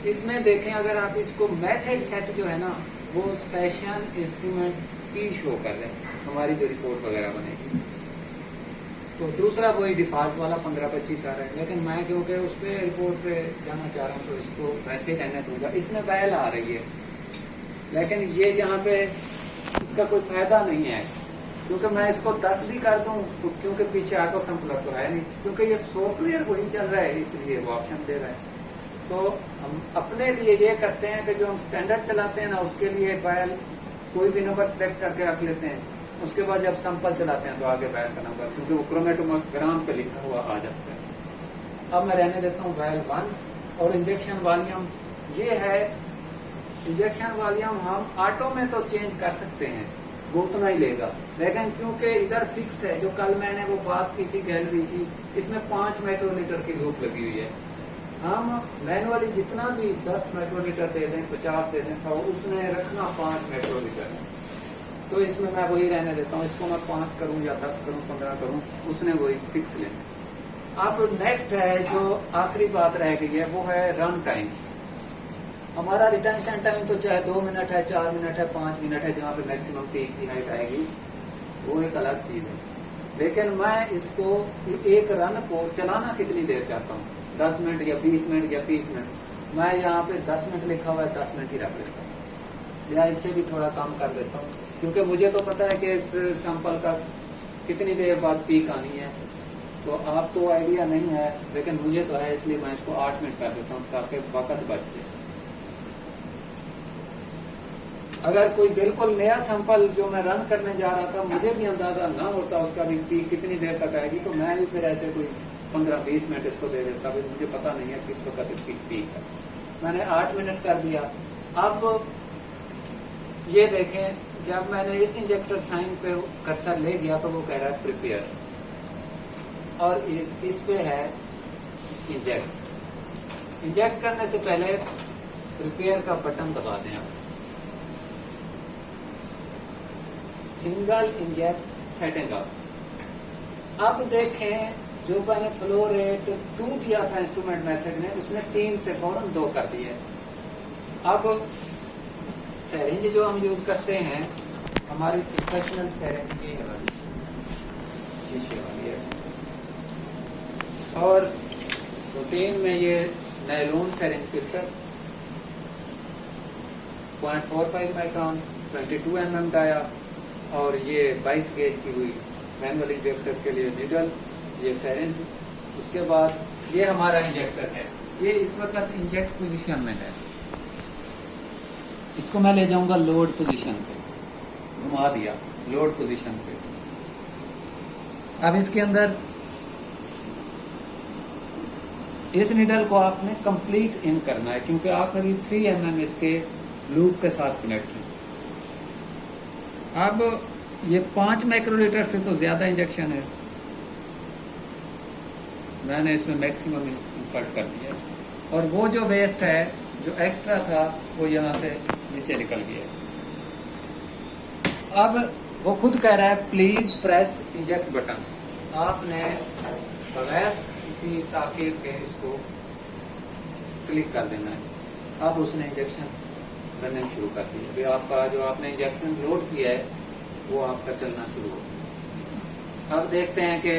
इसमें देखें, अगर आप इसको मेथड सेट जो है ना, वो सेशन इंस्ट्रूमेंट P शो कर रहे हैं हमारी जो रिपोर्ट वगैरह बनेगी। तो दूसरा वही डिफॉल्ट वाला 15-25 आ रहा है, लेकिन मैं क्योंकि उस पर रिपोर्ट पे जाना चाह रहा हूँ तो इसको वैसे ही रहने दूंगा। इसमें बैल आ रही है, लेकिन ये यहाँ पे इसका कोई फायदा नहीं है, क्योंकि मैं इसको 10 भी कर दूं तो क्योंकि पीछे ऑटो सैंपलर तो है नहीं, क्योंकि ये सॉफ्टवेयर वही चल रहा है, इसलिए वो ऑप्शन दे रहा है। तो हम अपने लिए ये करते हैं कि जो हम स्टैंडर्ड चलाते हैं ना, उसके लिए बैल कोई भी नंबर सेलेक्ट करके रख लेते हैं। उसके बाद जब सैंपल चलाते हैं तो आगे बैल का नंबर, क्योंकि वो क्रोमेटोग्राम पे लिखा हुआ आ जाता है। अब मैं रहने देता हूँ बैल 1। और इंजेक्शन वॉल्यूम ये है, इंजेक्शन वॉल्यूम हम ऑटो में तो चेंज कर सकते हैं, वो उतना ही लेगा, लेकिन क्योंकि इधर फिक्स है, जो कल मैंने वो बात की थी गैलरी की, इसमें 5 माइक्रोलीटर की लूप लगी हुई है। हम मैनुअली जितना भी 10 माइक्रोलीटर दे दें, 50 दे दें, 100, उसमें रखना 5 माइक्रोलीटर है। तो इसमें मैं वही रहने देता हूँ, इसको मैं 5 करूँ या 10 करूँ, 15 करूँ, उसने वही फिक्स लेना। अब नेक्स्ट है जो आखिरी बात रह गई है, वो है रन टाइम। हमारा रिटेंशन टाइम तो चाहे 2 मिनट है, 4 मिनट है, 5 मिनट है, जहाँ पे मैक्सिमम पीक की हाइट आएगी, वो एक अलग चीज है। लेकिन मैं इसको एक रन को चलाना कितनी देर चाहता हूँ, 10 मिनट या 20 मिनट या 30 मिनट। मैं यहाँ पे 10 मिनट लिखा हुआ है, 10 मिनट ही रख लेता हूँ, या इससे भी थोड़ा कम कर देता हूँ, क्योंकि मुझे तो पता है कि इस सैंपल का कितनी देर बाद पीक आनी है। तो आपको आइडिया नहीं है, लेकिन मुझे तो है, इसलिए मैं इसको 8 मिनट कर देता हूँ ताकि वक्त बच जाए। अगर कोई बिल्कुल नया सैंपल जो मैं रन करने जा रहा था, मुझे भी अंदाजा ना होता उसका भी पीक कितनी देर तक आएगी, तो मैं भी फिर ऐसे कोई 15-20 मिनट इसको दे देता, भी मुझे पता नहीं है किस वक्त इसकी पीक है। मैंने 8 मिनट कर दिया। अब ये देखें, जब मैंने इस इंजेक्टर साइन पे कर्सर ले गया तो वो कह रहा है प्रिपेयर, और इस पे है इंजेक्ट। इंजेक्ट करने से पहले प्रिपेयर का बटन दबा दें आप। Single inject setting up. अब देखें, जो मैंने फ्लो रेट 2 दिया था इंस्ट्रूमेंट मेथड ने, उसने 3 से फौरन 2 कर दिए। अब सैरिंज जो हम यूज करते हैं, हमारी प्रोफेशनल सैरिंज की है शीशे वाली ऐसी, और रूटीन में ये nylon syringe filter 0.45 micron 22 mm dia, और ये 22 गेज की हुई मैनुअल इंजेक्टर के लिए नीडल, ये सैरिंज। उसके बाद ये हमारा इंजेक्टर है, ये इस वक्त इंजेक्ट पोजीशन में है। इसको मैं ले जाऊंगा लोड पोजीशन पे, घुमा दिया लोड पोजीशन पे। अब इसके अंदर इस नीडल को आपने कंप्लीट इन करना है, क्योंकि आखिरी 3 mm इसके लूप के साथ कनेक्ट है। अब ये 5 माइक्रोलीटर से तो ज्यादा इंजेक्शन है, मैंने इसमें मैक्सिमम इंसर्ट कर दिया, और वो जो वेस्ट है, जो एक्स्ट्रा था, वो यहाँ से नीचे निकल गया। अब वो खुद कह रहा है प्लीज प्रेस इंजेक्ट बटन। आपने बगैर किसी ताकीर के इसको क्लिक कर देना है। अब उसने इंजेक्शन रनिंग शुरू कर दी। अभी आपका जो आपने इंजेक्शन लोड किया है वो आपका चलना शुरू हो गया। अब देखते हैं कि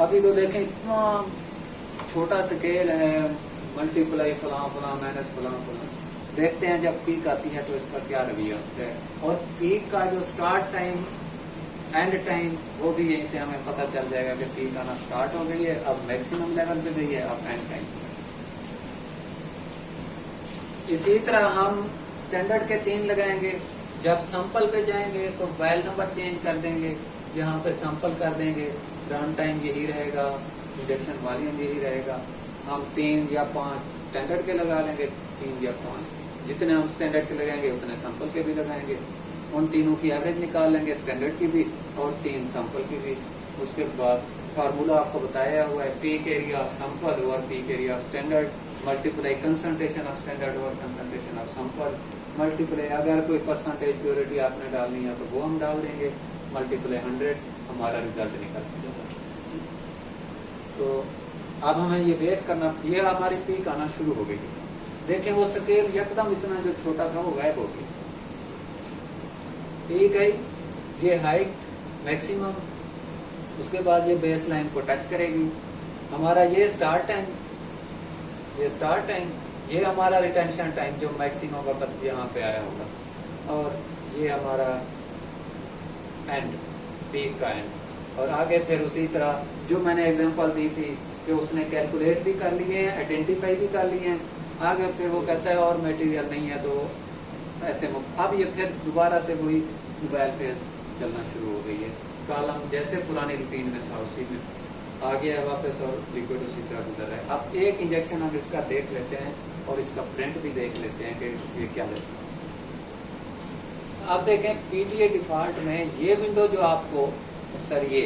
अभी तो देखें इतना छोटा स्केल है, मल्टीप्लाई फलां फलां माइनस फलां फलां। देखते हैं जब पीक आती है तो इसका क्या रवैया होता है, और पीक का जो स्टार्ट टाइम एंड टाइम वो भी यहीं से हमें पता चल जाएगा कि पीक आना स्टार्ट हो गई है, अब मैक्सिमम लेवल पे गई है, अब एंड टाइम। इसी तरह हम स्टैंडर्ड के 3 लगाएंगे। जब सैंपल पे जाएंगे तो बैल नंबर चेंज कर देंगे, यहाँ पे सैंपल कर देंगे, रन टाइम यही रहेगा, इंजेक्शन वॉल्यूम यही रहेगा। हम 3 या 5 स्टैंडर्ड के लगा लेंगे, 3 या 5 जितने हम स्टैंडर्ड के लगाएंगे उतने सैंपल के भी लगाएंगे। उन तीनों की एवरेज निकाल लेंगे, स्टैंडर्ड की भी और 3 सैंपल की भी। उसके बाद फार्मूला आपको बताया हुआ है, पीक एरिया ऑफ सैंपल और peak area of standard multiply concentration of standard और कंसंट्रेशन ऑफ सैंपल मल्टीप्लाई, अगर कोई परसेंटेज प्योरिटी आपने डालनी है तो वो हम डाल देंगे, मल्टीप्लाई 100, हमारा रिजल्ट निकल जाएगा। तो अब हमें ये वेट करना, ये हमारी पीक आना शुरू हो गई। देखें वो स्केल एकदम इतना जो छोटा था वो गायब हो गया। ठीक है, ये हाइट मैक्सिमम, उसके बाद ये बेस लाइन को टच करेगी। हमारा ये स्टार्ट टाइम, ये स्टार्ट टाइम, ये हमारा रिटेंशन टाइम जो मैक्सिमम वक्त यहाँ पे आया होगा, और ये हमारा एंड, पीक का एंड। और आगे फिर उसी तरह जो मैंने एग्जांपल दी थी कि उसने कैलकुलेट भी कर लिए हैं, आइडेंटिफाई भी कर लिए हैं। आगे फिर वो कहता है और मटेरियल नहीं है, तो ऐसे अब ये फिर दोबारा से वही मोबाइल फेज चलना शुरू हो गई है। कॉलम जैसे पुरानी रूटीन में था उसी में आ गया है वापस, और लिक्विड उसी तरह गुजर रहा है। अब एक इंजेक्शन हम इसका देख लेते हैं और इसका प्रिंट भी देख लेते हैं कि ये क्या है। आप देखें पीडीए डिफॉल्ट में ये विंडो जो आपको सर ये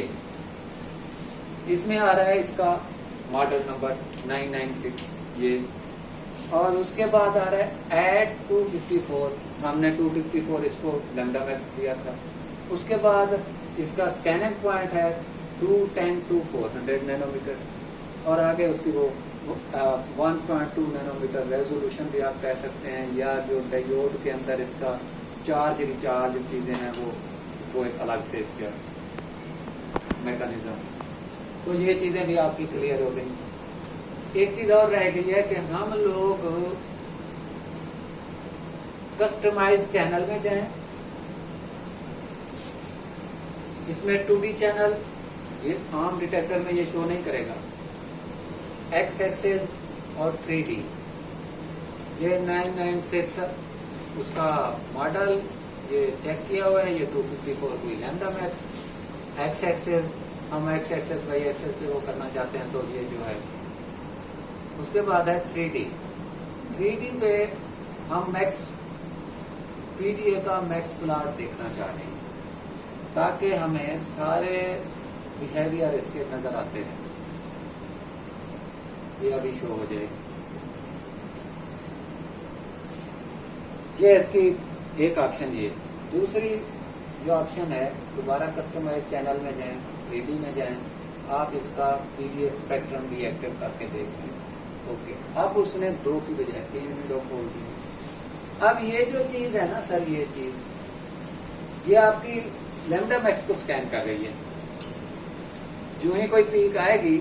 इसमें आ रहा है, इसका मॉडल नंबर 996 ये, और उसके बाद आ रहा है एट 254, हमने 254 इसको लैम्डा मैक्स दिया था। उसके बाद इसका स्कैनिंग पॉइंट है 210 to 400 नैनोमीटर, और आगे उसकी वो 1.2 नैनोमीटर रेजोल्यूशन भी आप कह सकते हैं, या जो डायोड के अंदर इसका चार्ज रिचार्ज चीजें हैं वो एक अलग से इसका मैकेनिज्म। तो ये चीजें भी आपकी क्लियर हो गई। एक चीज और रह गई है कि हम लोग कस्टमाइज चैनल में जाएं। इसमें 2D चैनल ये आम डिटेक्टर में ये शो नहीं करेगा। एक्स एक्सेस और 3D, ये 996 उसका मॉडल ये चेक किया हुआ है, ये 254 हुई लैम्डा मैक्स। एक्स एक्सेस हम एक्स एक्सेस वाई एक्सेस पे वो करना चाहते हैं, तो ये जो है। उसके बाद है 3D, 3D पे हम मैक्स पीडीए का मैक्स प्लॉट देखना चाह रहे हैं, ताकि हमें सारे बिहेवियर इसके नजर आते हैं। ये अभी शो हो जाए। ये इसकी एक ऑप्शन ये। दूसरी जो ऑप्शन है, दोबारा कस्टमाइज चैनल में जाएं, 3D में जाएं, आप इसका पीडीए स्पेक्ट्रम भी एक्टिव करके देख लें। ओके, अब उसने 2 की बजाय 3 विंडो खोल दी। अब ये जो चीज है ना सर, ये चीज ये आपकी लैम्डा मैक्स को स्कैन कर रही है। जो ही कोई पीक आएगी,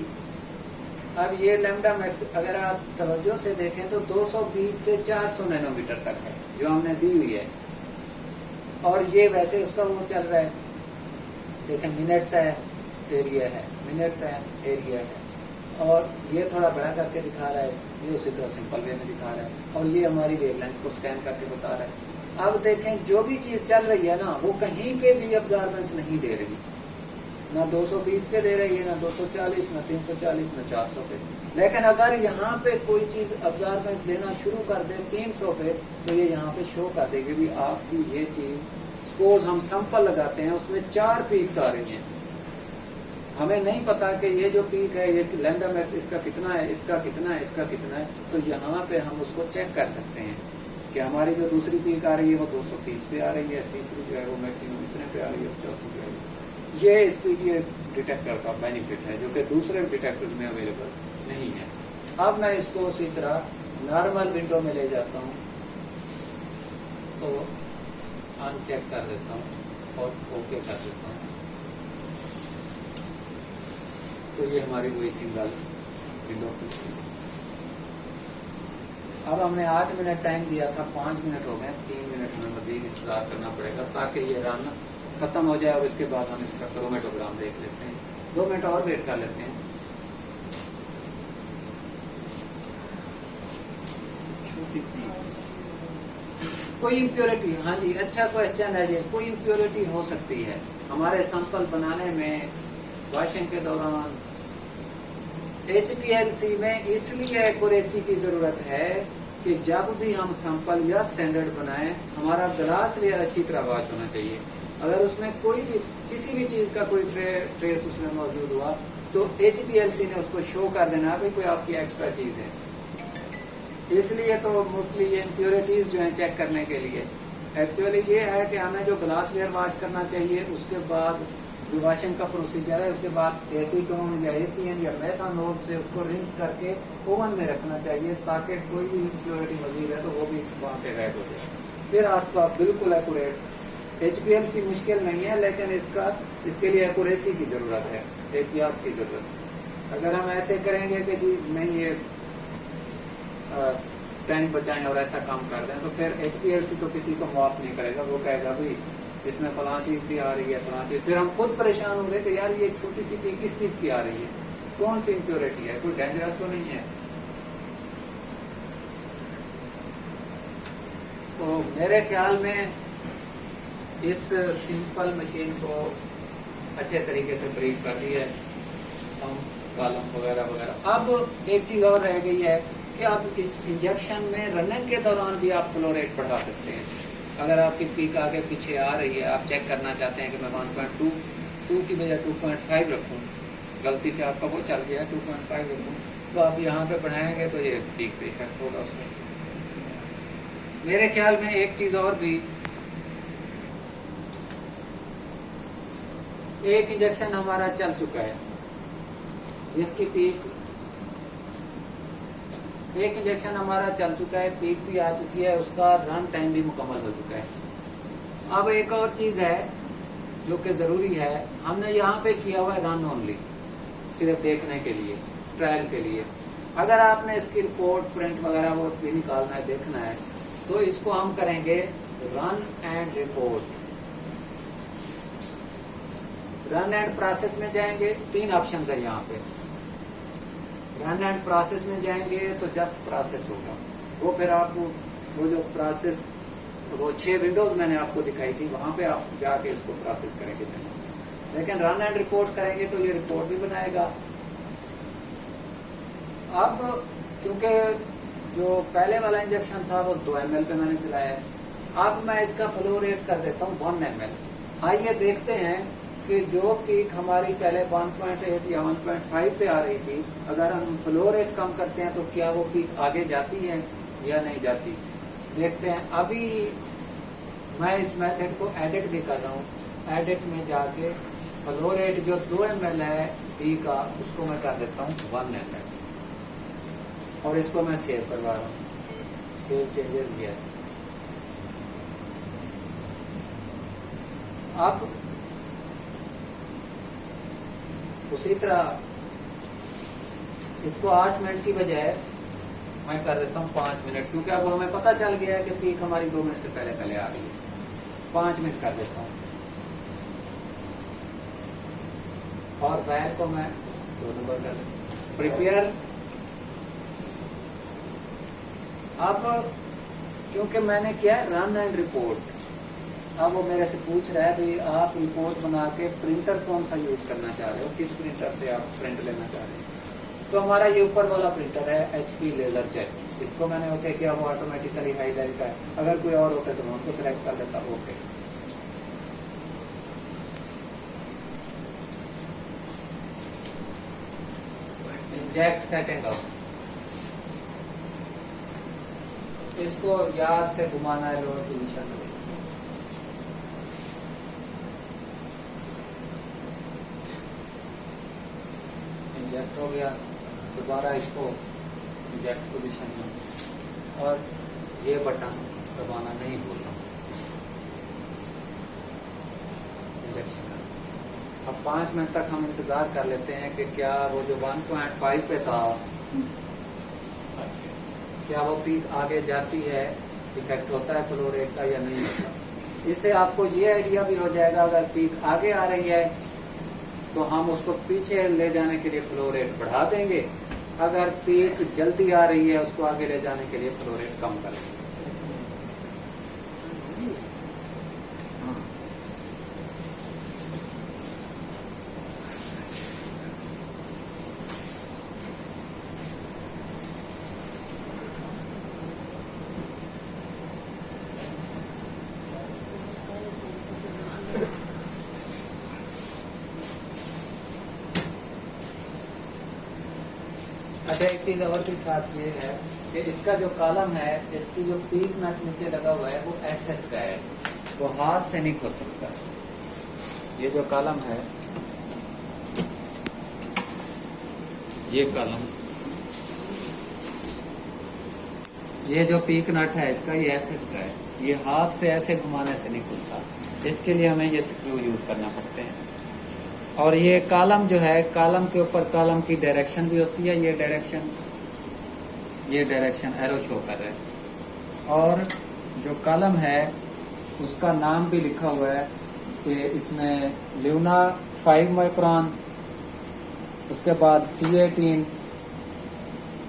अब ये लैम्डा मैक्स अगर आप तवज्जो से देखें तो 220 से 400 नैनोमीटर तक है जो हमने दी हुई है, और ये वैसे उसका वो चल रहा है। देखें मिनट्स है, एरिया है, मिनट्स है, एरिया है, और ये थोड़ा बड़ा करके दिखा रहा है, ये उसी तरह सिंपल वे में दिखा रहा है, और ये हमारी वेवलेंथ को स्कैन करके बता रहा है। अब देखें जो भी चीज चल रही है ना, वो कहीं पे भी अब्जॉर्बेंस नहीं दे रही, ना 220 पे दे रही है, ना 240, ना 340, ना 400 पे। लेकिन अगर यहाँ पे कोई चीज अब्जॉर्बेंस देना शुरू कर दे 300 पे, तो ये यहाँ पे शो कर देगी भी आपकी ये चीज, सपोज हम सैंपल लगाते हैं उसमें 4 पीक्स आ रही हैं, हमें नहीं पता कि ये जो पीक है ये लैम्डा मैक्स इसका कितना है, इसका कितना है, इसका कितना है। तो यहाँ पे हम उसको चेक कर सकते हैं कि हमारी जो दूसरी पीक आ रही है वो 230 पे आ रही है, तीसरी जो है वो मैक्सिमम इतने पे आ रही है, चौथी पे आ रही है। ये इस पीडीए डिटेक्टर का बेनिफिट है जो कि दूसरे डिटेक्टर में अवेलेबल नहीं है। अब मैं इसको उसी तरह नॉर्मल विंडो में ले जाता हूँ, तो अनचेक कर देता हूँ और ओके कर देता हूँ। तो ये हमारी वही सिंगल विंडो। अब हमने 8 मिनट टाइम दिया था, 5 मिनट हो गए, 3 मिनट में मजीद इंतजार करना पड़ेगा ताकि ये रन खत्म हो जाए, और इसके बाद हम इसका क्रोमेटोग्राम देख लेते हैं। 2 मिनट और वेट कर लेते हैं। कोई इम्प्योरिटी, हाँ जी, अच्छा क्वेश्चन है ये। कोई इम्प्योरिटी हो सकती है हमारे सैंपल बनाने में, वॉशिंग के दौरान। HPLC में इसलिए एक्यूरेसी की जरूरत है कि जब भी हम सैंपल या स्टैंडर्ड बनाएं, हमारा ग्लास लेयर अच्छी तरह वॉश होना चाहिए। अगर उसमें कोई भी किसी भी चीज का कोई ट्रेस उसमें मौजूद हुआ, तो HPLC ने उसको शो कर देना है कोई आपकी एक्स्ट्रा चीज है। इसलिए तो मोस्टली ये इम्प्योरिटीज जो है चेक करने के लिए। एक्चुअली ये है कि हमें जो ग्लास लेयर वॉश करना चाहिए, उसके बाद जो वॉशिंग का प्रोसीजर है, उसके बाद एसीटोन या एसीएन या मेथनॉल से उसको रिंस करके ओवन में रखना चाहिए, ताकि कोई भी इम्प्योरिटी मौजूद है तो वो भी वहां से गायब हो जाए। फिर आपका बिल्कुल एक्यूरेट HPLC मुश्किल नहीं है, लेकिन इसके लिए एक्यूरेसी की जरूरत है, एहतियात की जरूरत। अगर हम ऐसे करेंगे कि जी नहीं ये टाइम बचाएं और ऐसा काम कर दें, तो फिर HPLC तो किसी को माफ नहीं करेगा। वो कहेगा भाई इसमें फलां चीज भी आ रही है, फलां चीज, फिर हम खुद परेशान होंगे कि यार ये छोटी सी चीज किस चीज की आ रही है, कौन सी इम्प्योरिटी है, कोई डेंजरस तो नहीं है। तो मेरे ख्याल में इस सिंपल मशीन को अच्छे तरीके से ब्रीफ कर दी है, हम कॉलम वगैरह वगैरह। अब एक चीज और रह गई है कि आप इस इंजेक्शन में रनिंग के दौरान भी आप फ्लो रेट बढ़ा सकते हैं। अगर आपकी पीक आगे पीछे आ रही है, आप चेक करना चाहते हैं कि मैं 1.2 की बजाय 2.5 रखूं, गलती से आपका वो चल गया 2.5 रखूं, तो आप यहाँ पे बढ़ाएंगे तो ये पीक पे इफेक्ट होगा उसमें। मेरे ख्याल में एक चीज और भी, एक इंजेक्शन हमारा चल चुका है जिसकी पीक, एक इंजेक्शन हमारा चल चुका है, पीक भी आ चुकी है, उसका रन टाइम भी मुकम्मल हो चुका है। अब एक और चीज है जो कि जरूरी है, हमने यहाँ पे किया हुआ है रन ओनली, सिर्फ देखने के लिए, ट्रायल के लिए। अगर आपने इसकी रिपोर्ट प्रिंट वगैरह वो भी निकालना है, देखना है, तो इसको हम करेंगे run and report. Run and process में जाएंगे, 3 ऑप्शन है यहाँ पे। रन एंड प्रोसेस में जाएंगे तो जस्ट प्रोसेस होगा, वो फिर आपको वो जो प्रोसेस, वो 6 विंडोज मैंने आपको दिखाई थी, वहां पे आप जाके उसको प्रोसेस करेंगे। लेकिन रन एंड रिपोर्ट करेंगे तो ये रिपोर्ट भी बनाएगा। अब क्योंकि जो पहले वाला इंजेक्शन था वो 2 ml पे मैंने चलाया है, अब मैं इसका फ्लो रेट कर देता हूँ 1 ml। आइए देखते हैं कि जो पीक हमारी पहले 1.8 या 1.5 पे आ रही थी, अगर हम फ्लो रेट कम करते हैं तो क्या वो पीक आगे जाती है या नहीं जाती। देखते हैं। अभी मैं इस मेथड को एडिट भी कर रहा हूँ, एडिट में जाके फ्लो रेट जो 2 ml है पी का, उसको मैं कर देता हूँ 1 ml और इसको मैं सेव करवा रहा हूँ। Save changes yes. अब उसी तरह इसको 8 मिनट की बजाय मैं कर देता हूँ 5 मिनट, क्योंकि अब हमें पता चल गया है कि पीक हमारी 2 मिनट से पहले पहले आ रही है। 5 मिनट कर देता हूँ और वैल को मैं 2 नंबर कर देता हूँ। प्रिपेयर। अब क्योंकि मैंने किया रन एंड रिपोर्ट, अब वो मेरे से पूछ रहा है भाई आप रिपोर्ट बना के प्रिंटर कौन सा यूज करना चाह रहे हो, किस प्रिंटर से आप प्रिंट लेना चाह रहे हो। तो हमारा ये ऊपर वाला प्रिंटर है HP LaserJet, इसको मैंने ओके किया, वो ऑटोमेटिकली हाईलाइट है। अगर कोई और होता तो मैं उनको सिलेक्ट कर देता ओके। इंजेक्ट सेटिंग अप, इसको याद से घुमाना है लोअर पोजीशन में। इंजेक्ट हो गया, दोबारा इसको इंजेक्ट पोजीशन में, और ये बटन दबाना नहीं भूलना इंजेक्शन का। अब 5 मिनट तक हम इंतजार कर लेते हैं कि क्या वो जो 1.5 पे था क्या वो पीक आगे जाती है, इफेक्ट होता है फ्लो रेट का या नहीं होता। इससे आपको ये आइडिया भी हो जाएगा, अगर पीक आगे आ रही है तो हम उसको पीछे ले जाने के लिए फ्लो रेट बढ़ा देंगे, अगर पीक जल्दी आ रही है उसको आगे ले जाने के लिए फ्लो रेट कम करेंगे। अच्छा, एक चीज और भी साथ ये है कि इसका जो कॉलम है, इसकी जो पीक नट नीचे लगा हुआ है वो SS का है, वो हाथ से नहीं खोल सकता। ये जो कॉलम है ये कॉलम, ये जो पीक नट है इसका, ये एसएस का है, ये हाथ से ऐसे घुमाने से नहीं खुलता, इसके लिए हमें ये स्क्रू यूज करना पड़ते हैं। और ये कॉलम जो है, कॉलम के ऊपर कॉलम की डायरेक्शन भी होती है, ये डायरेक्शन एरो शो कर रहा है। और जो कॉलम है उसका नाम भी लिखा हुआ है कि इसमें ल्यूना 5 माइक्रोन, उसके बाद C18,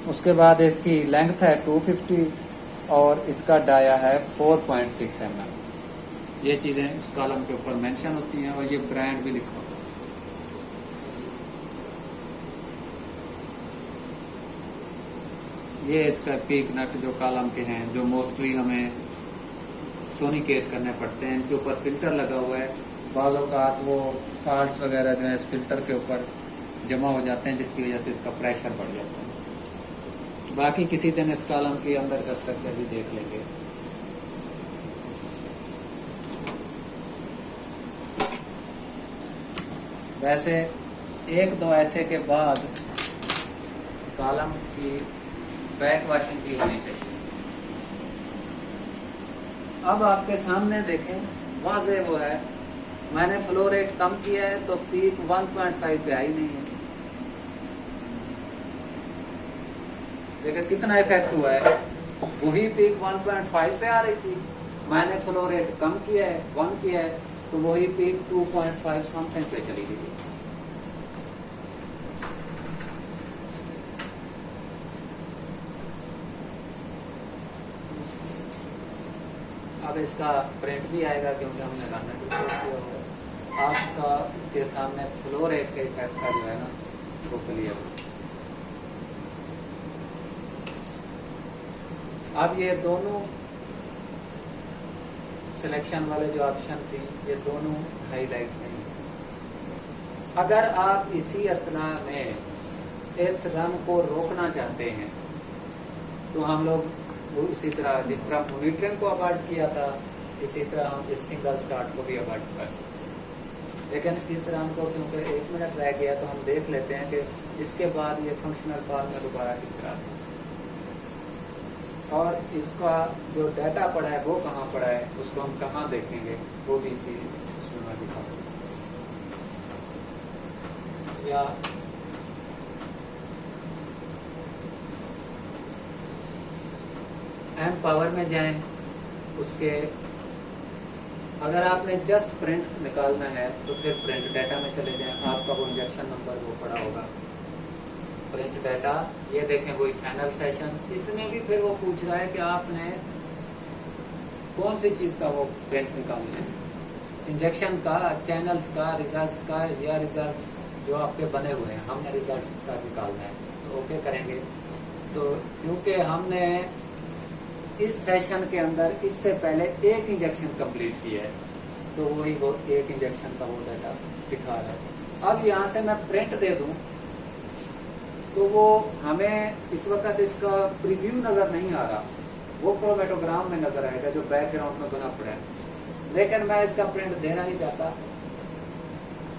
उसके बाद इसकी लेंथ है 250 और इसका डाया है 4.6 mm। ये चीजें उस कॉलम के ऊपर मेंशन होती हैं और ये ब्रांड भी लिखा हुआ है। ये इसका पीक नट जो कॉलम के हैं, जो मोस्टली हमें सोनिकेट करने पड़ते हैं, इनके ऊपर फिल्टर लगा हुआ है। बालों का वो साल्ट्स वगैरह जो है इस फिल्टर के ऊपर जमा हो जाते हैं, जिसकी वजह से इसका प्रेशर बढ़ जाता है। बाकी किसी दिन इस कॉलम के अंदर का स्ट्रक्चर भी देख लेंगे। वैसे 1-2 ऐसे के बाद कॉलम की बैक वॉशिंग भी होनी चाहिए। अब आपके सामने देखें, वाज़े वो है, मैंने फ्लो रेट कम किया है तो पीक 1.5 पे आई नहीं है। देखिए कितना इफेक्ट हुआ है, वही पीक 1.5 पे आ रही थी, मैंने फ्लो रेट कम किया है, 1 किया है, तो वही पीक 2.5 समथिंग पे चली गई। अब इसका प्रिंट भी आएगा क्योंकि हमने रन रिपोर्ट किया हुआ है। आपका के सामने फ्लो रेट के इफेक्ट का जो है ना वो क्लियर। अब ये दोनों सिलेक्शन वाले जो ऑप्शन थी, ये दोनों हाईलाइट नहीं। अगर आप इसी असना में इस रन को रोकना चाहते हैं तो हम लोग उसी तरह, जिस तरह मॉनिटरिंग को अवॉइड किया था, इसी तरह हम इस सिंगल स्टार्ट को भी अवॉइड कर सकते हैं। लेकिन इस रन को क्योंकि 1 मिनट रह गया तो हम देख लेते हैं कि इसके बाद ये फंक्शनल फॉर्म में दोबारा किस तरह है और इसका जो डाटा पड़ा है वो कहाँ पड़ा है, उसको हम कहाँ देखेंगे, वो भी इसी उसमें मैं दिखाऊंगा। या एम पावर में जाएं, उसके अगर आपने जस्ट प्रिंट निकालना है तो फिर प्रिंट डाटा में चले जाएं। आपका वो इंजेक्शन नंबर वो पड़ा होगा, प्रिंट डाटा, ये देखें वही फाइनल सेशन। इसमें भी फिर वो पूछ रहा है कि आपने कौन सी चीज़ का वो प्रिंट निकालना है, इंजेक्शन का, चैनल्स का, रिजल्ट्स का, या रिजल्ट्स जो आपके बने हुए हैं, हमने रिजल्ट्स का निकालना है तो ओके करेंगे। तो क्योंकि हमने इस सेशन के अंदर इससे पहले एक इंजेक्शन कंप्लीट किया है तो वही वो एक इंजेक्शन का वो डाटा दिखा रहा है। अब यहाँ से मैं प्रिंट दे दूं तो वो हमें इस वक्त इसका प्रीव्यू नज़र नहीं आ रहा, वो क्रोमेटोग्राम में नज़र आएगा जो बैकग्राउंड में बना पड़ा है। लेकिन मैं इसका प्रिंट देना नहीं चाहता।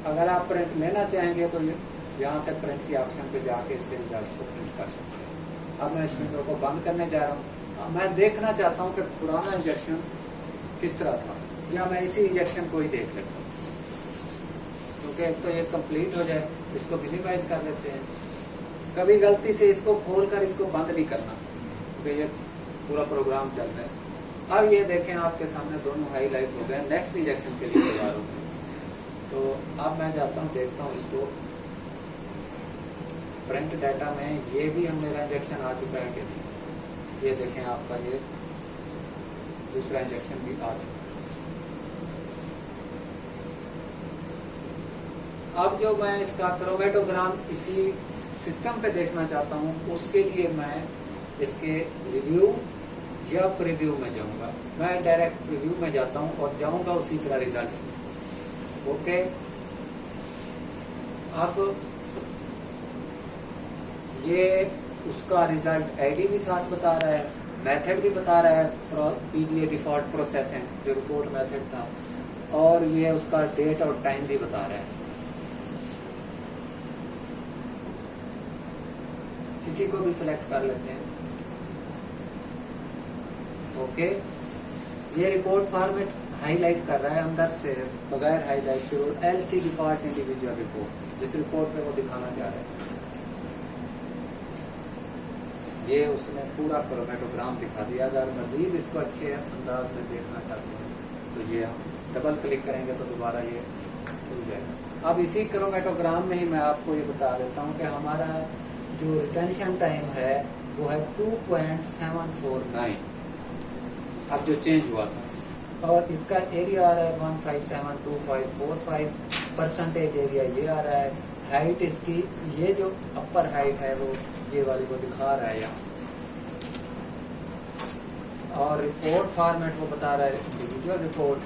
अगर आप प्रिंट लेना चाहेंगे तो यहाँ से प्रिंट के ऑप्शन पे जाके इसके रिजल्ट को प्रिंट कर सकते हैं। अब मैं इस विंडो को बंद करने जा रहा हूँ। मैं देखना चाहता हूँ कि पुराना इंजेक्शन किस तरह था, या मैं इसी इंजेक्शन को ही देख लेता हूँ क्योंकि तो ये कंप्लीट हो जाए। इसको मिनिमाइज कर देते हैं। कभी गलती से इसको खोलकर इसको बंद नहीं करना क्योंकि ये पूरा प्रोग्राम चल रहा है। अब ये देखें आपके सामने दोनों हाईलाइट हो गए, नेक्स्ट इंजेक्शन के लिए तैयार हो गए। तो अब मैं जाता हूँ, देखता हूँ इसको प्रिंट डाटा में ये भी मेरा इंजेक्शन आ चुका है कि नहीं। ये देखें आपका ये दूसरा इंजेक्शन भी आ चुका है। अब जो मैं इसका क्रोमेटोग्राम इसी सिस्टम पे देखना चाहता हूँ, उसके लिए मैं इसके रिव्यू या प्रीव्यू में जाऊंगा। मैं डायरेक्ट प्रीव्यू में जाता हूँ और जाऊंगा उसी तरह रिजल्ट्स में। ओके, अब ये उसका रिजल्ट आईडी भी साथ बता रहा है, मेथड भी बता रहा है, पीडीए डिफॉल्ट प्रोसेस है जो रिपोर्ट मेथड था, और ये उसका डेट और टाइम भी बता रहा है। किसी को भी सिलेक्ट कर लेते हैं। ओके, ये रिपोर्ट फॉर्मेट हाईलाइट कर रहा है अंदर से बगैर हाईलाइट के, LC डिफॉल्ट इंडिविजुअल रिपोर्ट, जिस रिपोर्ट पे वो दिखाना चाह रहे हैं। ये उसने पूरा क्रोमेटोग्राम दिखा दिया। अगर मजीद इसको अच्छे अंदाज में देखना चाहते हैं तो ये हम डबल क्लिक करेंगे तो दोबारा ये खुल जाएगा। अब इसी क्रोमेटोग्राम में ही मैं आपको ये बता देता हूँ कि हमारा जो रिटेंशन टाइम है वो है 2.749, अब जो चेंज हुआ था, और इसका एरिया आ रहा है 1572545 परसेंटेज एरिया ये आ रहा है। हाइट इसकी, ये जो अपर हाइट है वो ये वाली को दिखा रहा है यहाँ, और रिपोर्ट फॉर्मेट वो बता रहा है इंडिविजुअल रिपोर्ट।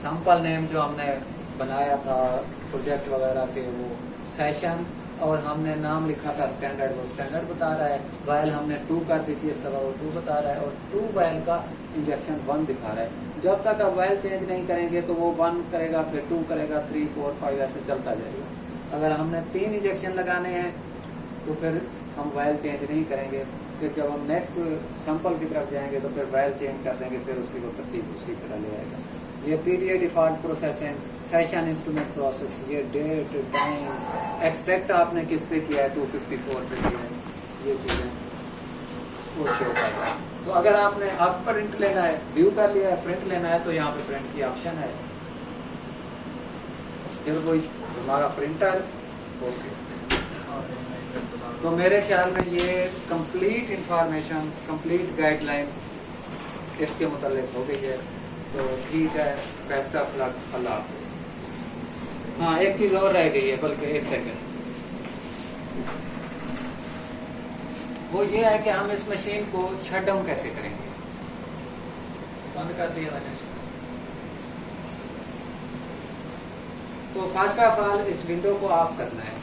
सैंपल नेम जो हमने बनाया था प्रोजेक्ट वगैरह के, वो सेशन, और हमने नाम लिखा था स्टैंडर्ड, वो स्टैंडर्ड बता रहा है। वाइल हमने 2 कर दी थी इस तरह, वो 2 बता रहा है, और 2 वाइल का इंजेक्शन 1 दिखा रहा है। जब तक आप वाइल चेंज नहीं करेंगे तो वो 1 करेगा, फिर 2 करेगा, 3 4 5 ऐसे चलता जाएगा। अगर हमने 3 इंजेक्शन लगाने हैं तो फिर हम वाइल चेंज नहीं करेंगे। फिर जब हम नेक्स्ट सैंपल की तरफ जाएंगे तो फिर वाइल चेंज कर देंगे, फिर उसकी वो तरतीब उसी तरह ले आएगा। ये period default processing, session instrument process, ये डेट टाइम, एक्सट्रैक्ट आपने किस पे किया है, 254 पे किया है, ये चीज़ें वो शो कर रहा है। तो अगर आपने आप प्रिंट लेना है, व्यू कर लिया है, प्रिंट लेना है तो यहाँ पे प्रिंट की ऑप्शन है। फिर कोई हमारा प्रिंटर, ओके। तो मेरे ख्याल में ये कंप्लीट इंफॉर्मेशन, कंप्लीट गाइडलाइन इसके मुतालिक हो गई है। तो ठीक है, बेस्ट ऑफ लक, अल्लाह हाफिज़। हाँ, एक चीज़ और रह गई है, बल्कि 1 सेकंड, वो ये है कि हम इस मशीन को शट डाउन कैसे करेंगे। बंद कर दिया मैंने इसको। तो फर्स्ट ऑफ ऑल इस विंडो को ऑफ करना है।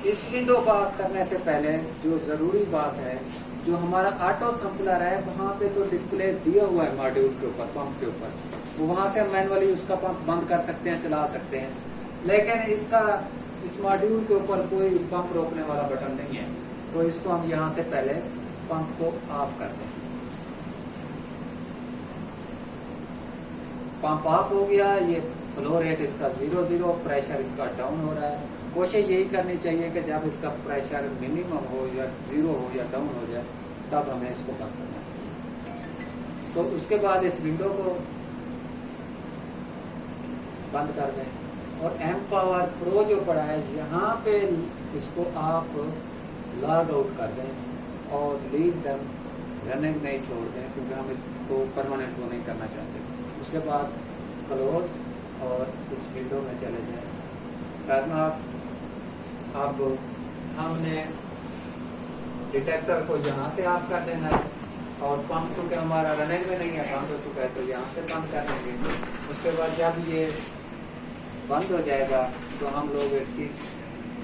इस विंडो को ऑफ करने से पहले जो ज़रूरी बात है, जो हमारा ऑटो सैंपलर है वहाँ पे तो डिस्प्ले दिया हुआ है मॉड्यूल के ऊपर, पंप के ऊपर, वो वहाँ से मैनुअली उसका पंप बंद कर सकते हैं, चला सकते हैं। लेकिन इस मॉड्यूल के ऊपर कोई पंप रोकने वाला बटन नहीं है, तो इसको हम यहाँ से पहले पंप को ऑफ कर दें। पंप ऑफ हो गया, ये फ्लो रेट इसका 0 प्रेशर इसका डाउन हो रहा है। कोशिश यही करनी चाहिए कि जब इसका प्रेशर मिनिमम हो या 0 हो या डाउन हो जाए तब हमें इसको बंद करना चाहिए। तो उसके बाद इस विंडो को बंद कर दें, और एम पावर प्रो जो पड़ा है यहाँ पे इसको आप लॉग आउट कर दें और लीव देम, रनिंग नहीं छोड़ दें, क्योंकि हम इसको परमानेंट वो नहीं करना चाहते। उसके बाद क्लोज और इस विंडो में चले जाएं, टर्न ऑफ। अब हमने डिटेक्टर को यहाँ से ऑफ कर देना है, और पंप क्योंकि हमारा रनिंग में नहीं है, बंद हो चुका है, तो यहाँ से बंद कर देंगे। उसके बाद जब ये बंद हो जाएगा तो हम लोग इसकी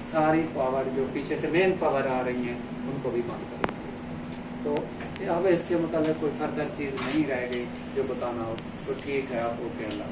सारी पावर जो पीछे से मेन पावर आ रही हैं उनको भी बंद करेंगे। तो अब इसके मुताबिक कोई फर्दर चीज़ नहीं रह गई जो बताना हो, तो ठीक है, आप ओके, अल्लाह।